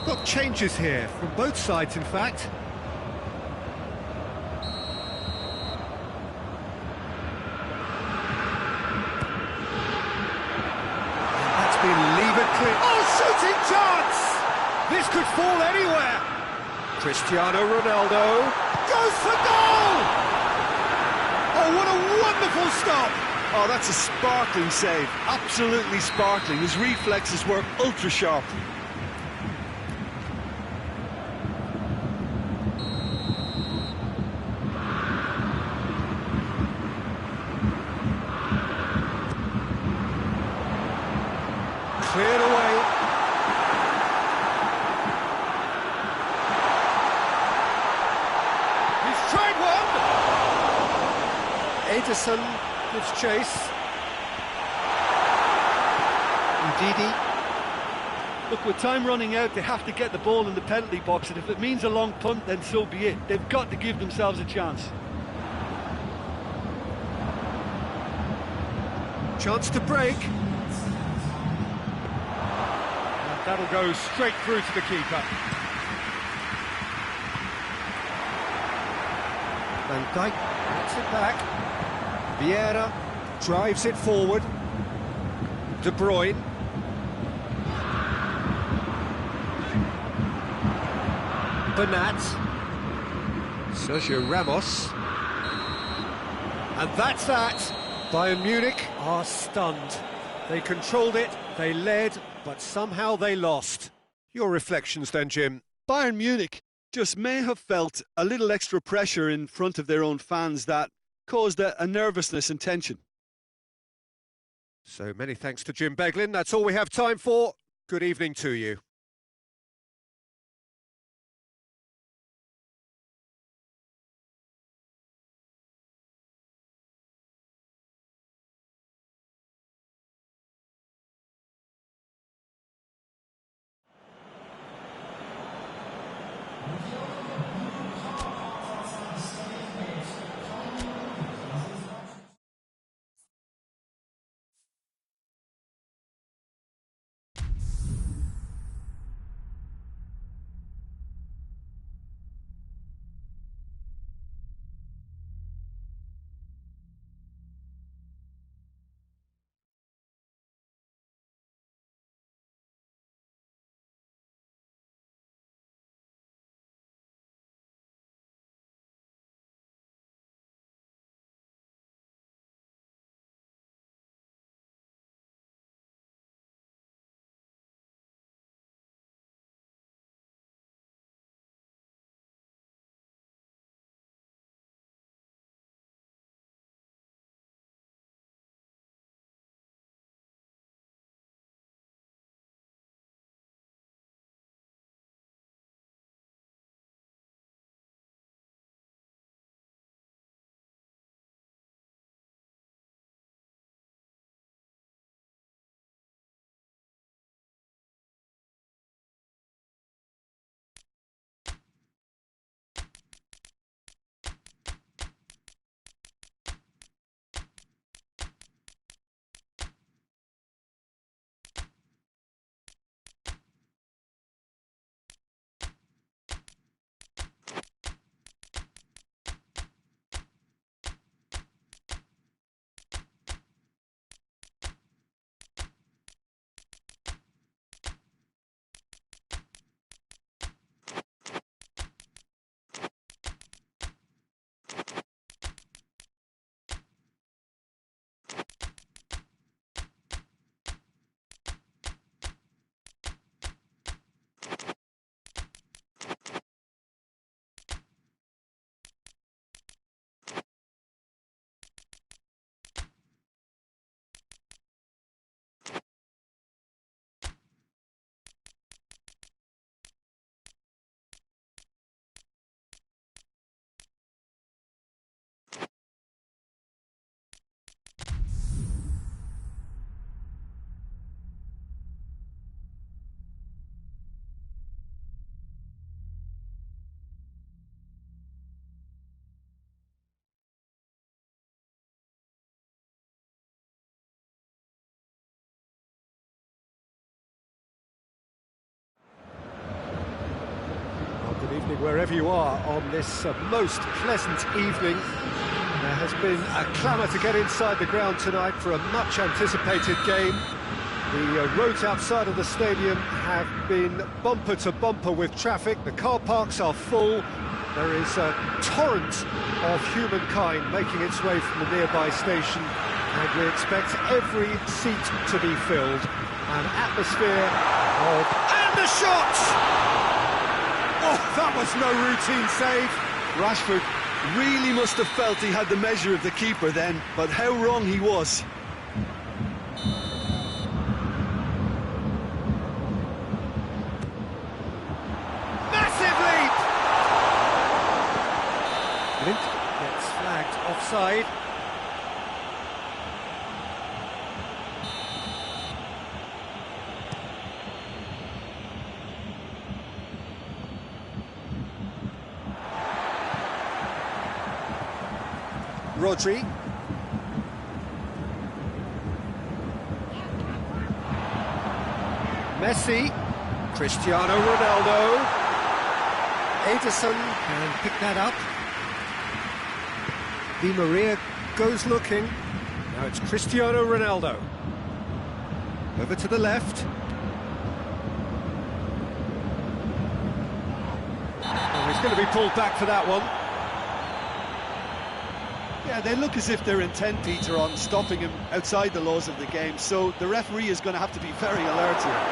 Got changes here from both sides, in fact. And that's been levered clear. Oh, shooting chance! This could fall anywhere. Cristiano Ronaldo goes for goal! Oh, what a wonderful stop! Oh, that's a sparkling save. Absolutely sparkling. His reflexes were ultra sharp. Cleared away. He's tried one. Ederson gives chase. Ndidi. Look, with time running out, they have to get the ball in the penalty box, and if it means a long punt, then so be it. They've got to give themselves a chance. Chance to break. That'll go straight through to the keeper. Van Dijk gets it back. Vieira drives it forward. De Bruyne. Bernat. Sergio Ramos. And that's that. Bayern Munich are stunned. They controlled it, they led, but somehow they lost. Your reflections then, Jim? Bayern Munich just may have felt a little extra pressure in front of their own fans that caused a nervousness and tension. So many thanks to Jim Beglin. That's all we have time for. Good evening to you. Good evening wherever you are on this most pleasant evening. There has been a clamour to get inside the ground tonight for a much anticipated game. The roads outside of the stadium have been bumper to bumper with traffic. The car parks are full. There is a torrent of humankind making its way from the nearby station, and we expect every seat to be filled. An atmosphere of... And the shot! Oh, that was no routine save. Rashford really must have felt he had the measure of the keeper then, but how wrong he was. Massive leap! Blint gets flagged offside. Rodri. Messi. Cristiano Ronaldo. Ederson can pick that up. Di Maria goes looking. Now it's Cristiano Ronaldo. Over to the left. Oh, he's going to be pulled back for that one. Yeah, they look as if they're intent, Peter, on stopping him outside the laws of the game, so the referee is going to have to be very alert here.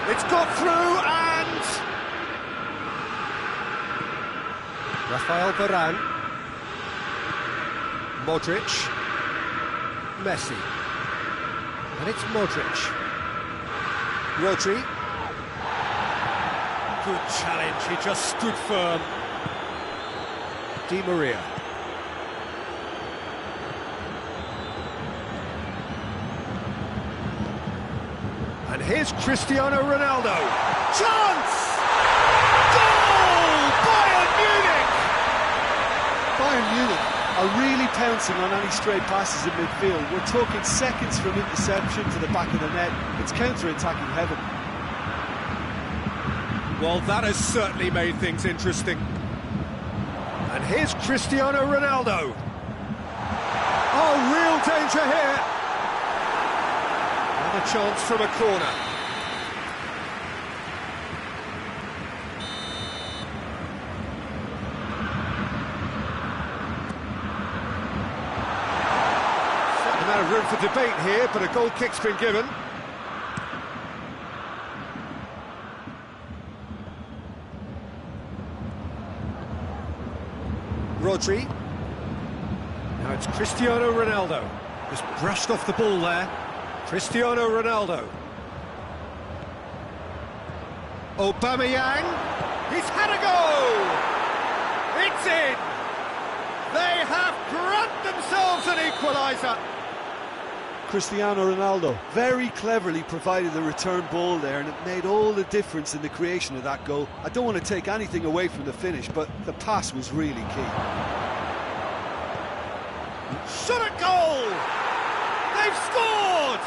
It's got through and... Rafael Varane. Modric. Messi. And it's Modric. Rodri. Good challenge, he just stood firm. Di Maria. And here's Cristiano Ronaldo. Chance! Goal! Bayern Munich! Bayern Munich are really pouncing on any stray passes in midfield. We're talking seconds from interception to the back of the net. It's counter-attacking heaven. Well, that has certainly made things interesting. And here's Cristiano Ronaldo. Oh, real danger here. Another chance from a corner. Certain amount of room for debate here, but a goal kick's been given. Rodri. Now it's Cristiano Ronaldo. Just brushed off the ball there. Cristiano Ronaldo. Aubameyang. He's had a go! It's in! They have grabbed themselves an equaliser. Cristiano Ronaldo very cleverly provided the return ball there, and it made all the difference in the creation of that goal. I don't want to take anything away from the finish, but the pass was really key. Shot at goal! They've scored!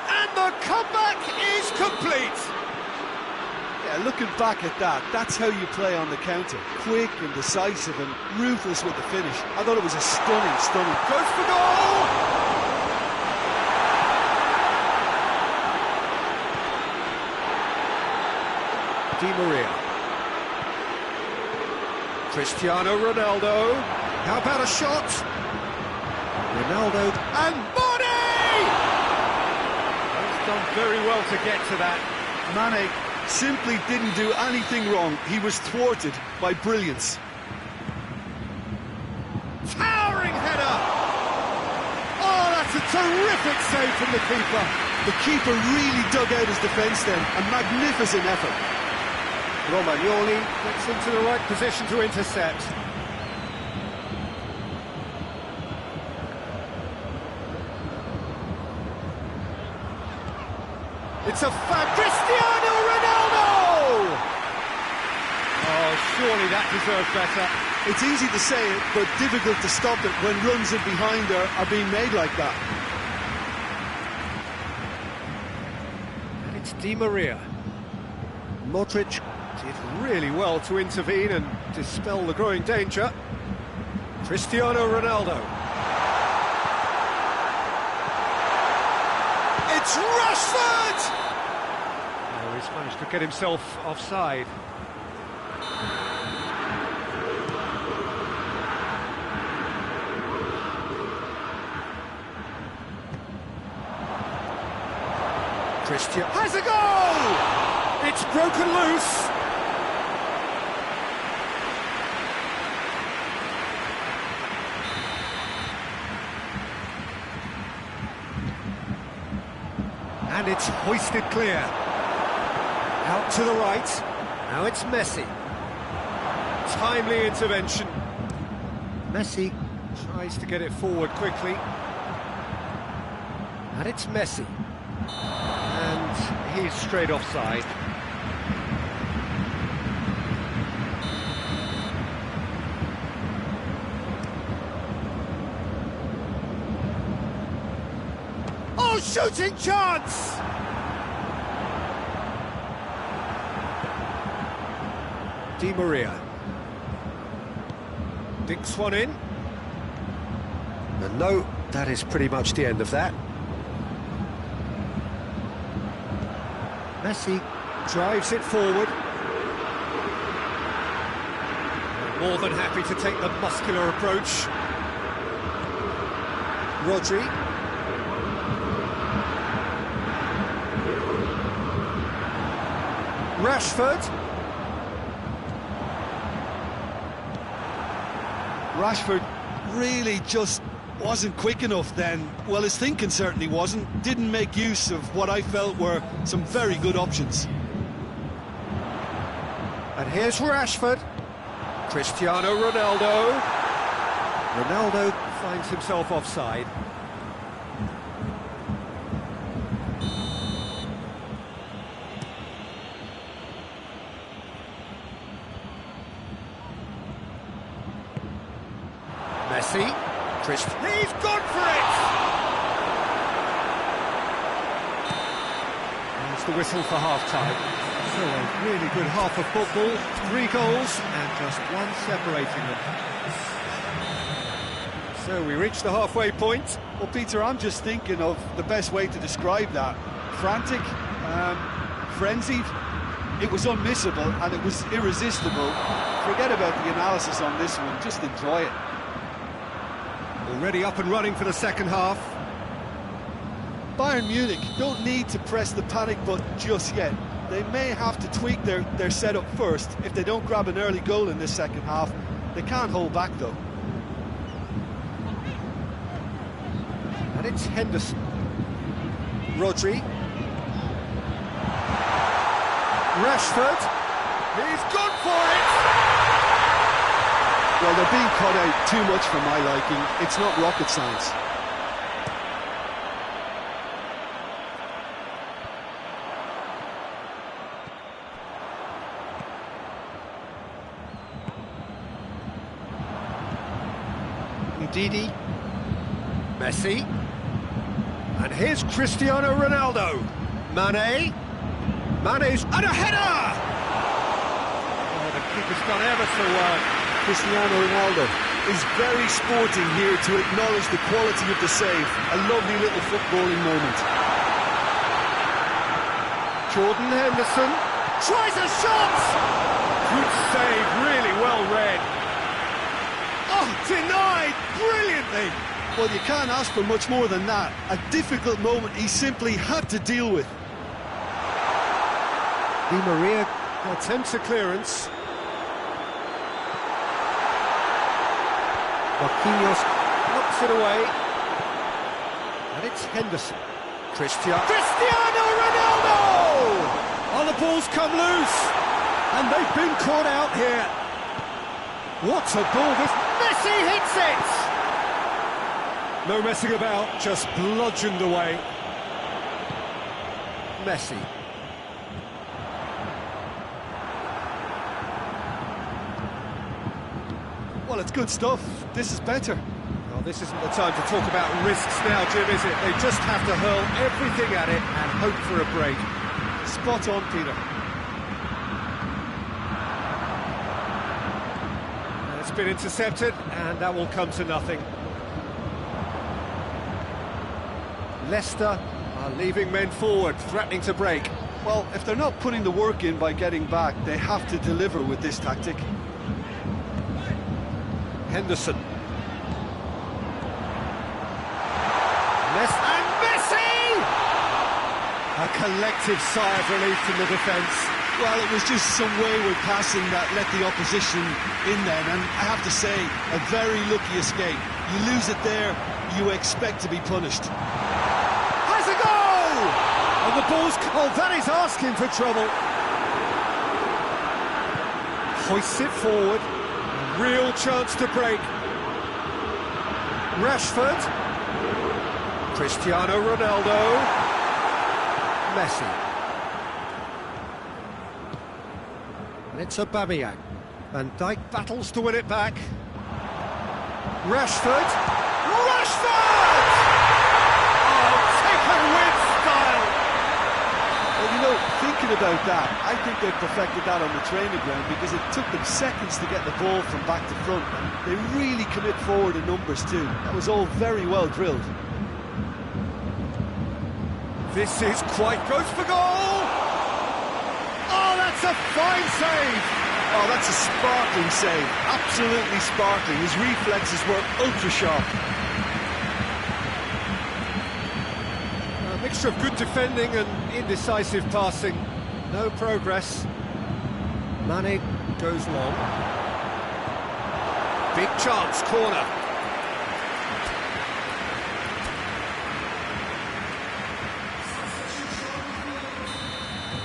And the comeback is complete! Yeah, looking back at that, that's how you play on the counter. Quick and decisive and ruthless with the finish. I thought it was a stunning... Goes for goal! Di Maria. Cristiano Ronaldo. How about a shot? Ronaldo and Mane! He's done very well to get to that. Mane simply didn't do anything wrong. He was thwarted by brilliance. Towering header! Oh, that's a terrific save from the keeper. The keeper really dug out his defence then. A magnificent effort. Romagnoli gets into the right position to intercept. It's a Cristiano Ronaldo! Oh, surely that deserved better. It's easy to say it, but difficult to stop it when runs in behind are being made like that. And it's Di Maria. Modric did really well to intervene and dispel the growing danger. Cristiano Ronaldo. It's Rashford! Oh, he's managed to get himself offside. Cristiano has a goal! It's broken loose. And it's hoisted clear. Out to the right. Now it's Messi. Timely intervention. Messi tries to get it forward quickly. And it's Messi. And he's straight offside. Oh, shooting chance! Di Maria. Dinks one in. And no, that is pretty much the end of that. Messi drives it forward. More than happy to take the muscular approach. Rodri. Rashford. Rashford really just wasn't quick enough then. Well, his thinking certainly wasn't. Didn't make use of what I felt were some very good options. And here's Rashford. Cristiano Ronaldo. Ronaldo finds himself offside. Messi. He's gone for it! There's the whistle for half-time. So a really good half of football, 3 goals and just one separating them. So we reach the halfway point. Well, Peter, I'm just thinking of the best way to describe that. Frantic, frenzied. It was unmissable and it was irresistible. Forget about the analysis on this one, just enjoy it. Already up and running for the second half. Bayern Munich don't need to press the panic button just yet. They may have to tweak their setup first. If they don't grab an early goal in this second half, they can't hold back though. And it's Henderson. Rodri. Rashford. He's gone for it! Well, they're being cut out too much for my liking. It's not rocket science. Didi, Messi, and here's Cristiano Ronaldo. Mane's and a header! Oh, the keeper's done ever so well. Cristiano Ronaldo is very sporting here to acknowledge the quality of the save. A lovely little footballing moment. Jordan Henderson tries a shot! Good save, really well read. Oh, denied brilliantly! Well, you can't ask for much more than that. A difficult moment he simply had to deal with. Di Maria attempts a clearance. Marquinhos knocks it away. And it's Henderson. Cristiano Ronaldo! Oh, the ball's come loose. And they've been caught out here. What a ball this... Messi hits it! No messing about, just bludgeoned away. Messi. Well, it's good stuff. This is better. Well, this isn't the time to talk about risks now, Jim, is it? They just have to hurl everything at it and hope for a break. Spot on, Peter. It's been intercepted, and that will come to nothing. Leicester are leaving men forward, threatening to break. Well, if they're not putting the work in by getting back, they have to deliver with this tactic. Henderson. And Messi! A collective sigh of relief from the defence. Well, it was just some wayward passing that let the opposition in then, and I have to say, a very lucky escape. You lose it there, you expect to be punished. Has a goal! And the ball's... Oh, that is asking for trouble. Hoists it forward. Real chance to break. Rashford. Cristiano Ronaldo. Messi. And it's Aubameyang. Van Dijk battles to win it back. Rashford. Rashford! Oh, taken with style. Well, you know, thinking about that, I think they've perfected that on the training ground because it took them seconds to get the ball from back to front. And they really commit forward in numbers too. That was all very well drilled. This is quite close for goal! Oh, that's a fine save! Oh, that's a sparkling save. Absolutely sparkling. His reflexes were ultra sharp. A mixture of good defending and indecisive passing. No progress. Mane goes long. Big chance, corner.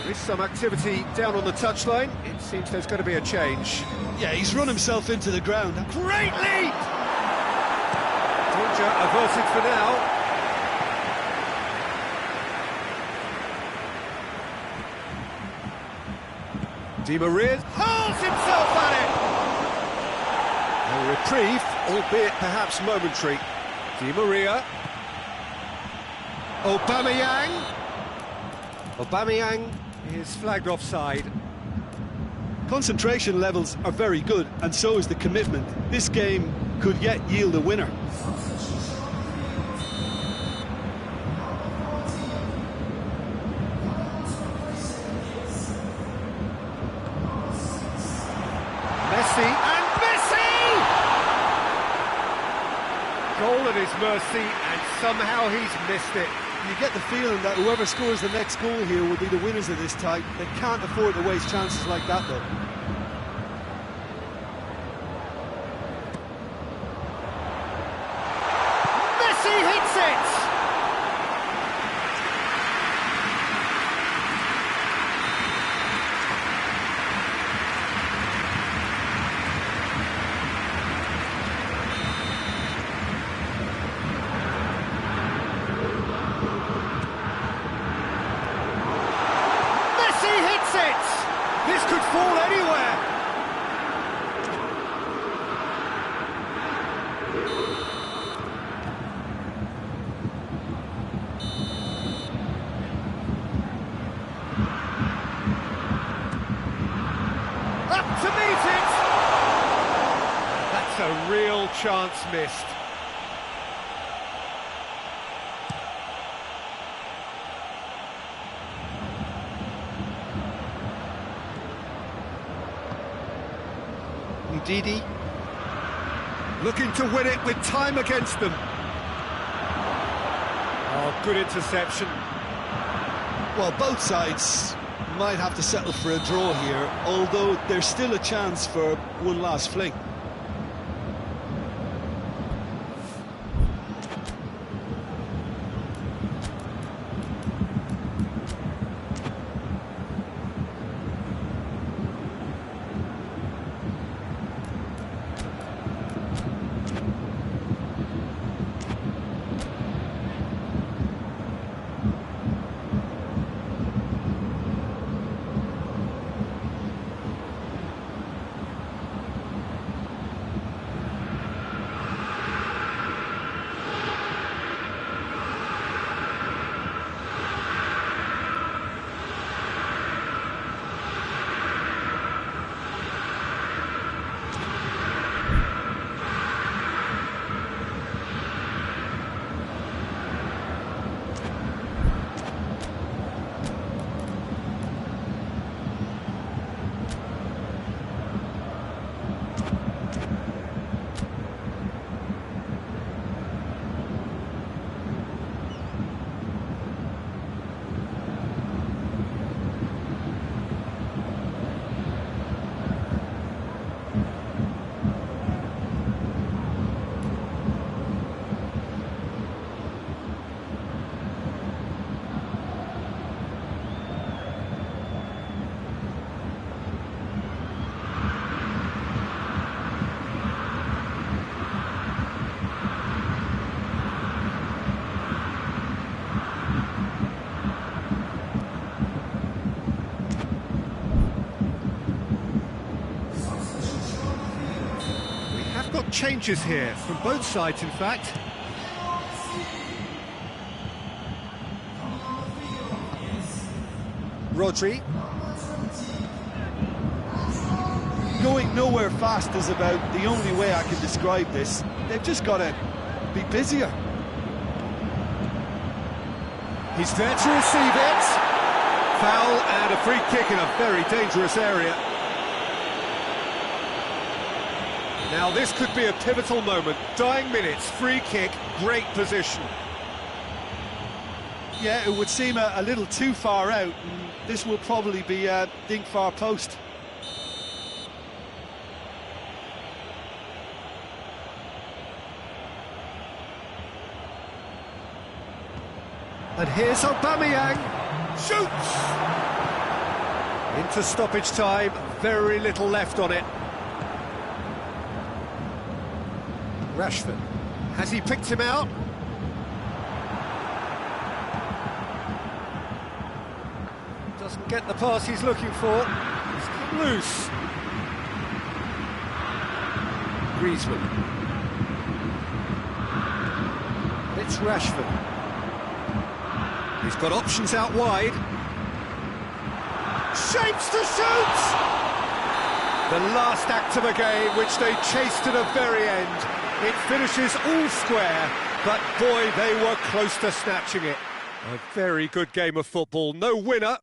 There is some activity down on the touchline. It seems there's going to be a change. Yeah, he's run himself into the ground. Great leap! Danger averted for now. Di Maria hurls himself at it! A reprieve, albeit perhaps momentary. Di Maria. Aubameyang is flagged offside. Concentration levels are very good, and so is the commitment. This game could yet yield a winner. Goal at his mercy, and somehow he's missed it. You get the feeling that whoever scores the next goal here will be the winners of this tie. They can't afford to waste chances like that, though. Messi hits it! This could fall anywhere. Up to meet it. That's a real chance missed. Didi looking to win it with time against them. Oh, good interception. Well, both sides might have to settle for a draw here, although there's still a chance for one last fling. Changes here from both sides, in fact. Rodri. Going nowhere fast is about the only way I can describe this. They've just got to be busier. He's there to receive it. Foul and a free kick in a very dangerous area. Now this could be a pivotal moment. Dying minutes, free kick, great position. Yeah, it would seem a little too far out, and this will probably be a dink far post. And here's Aubameyang. Shoots! Into stoppage time, very little left on it. Rashford. Has he picked him out? Doesn't get the pass he's looking for. He's cut loose. Griezmann. It's Rashford. He's got options out wide. Shapes to shoot! The last act of a game which they chased to the very end. It finishes all square, but boy, they were close to snatching it. A very good game of football. No winner,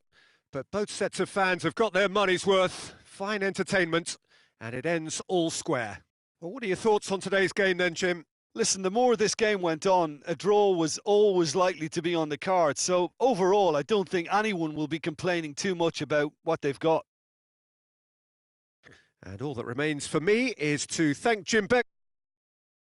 but both sets of fans have got their money's worth. Fine entertainment, and it ends all square. Well, what are your thoughts on today's game then, Jim? Listen, the more this game went on, a draw was always likely to be on the card. So overall, I don't think anyone will be complaining too much about what they've got. And all that remains for me is to thank Jim Beck.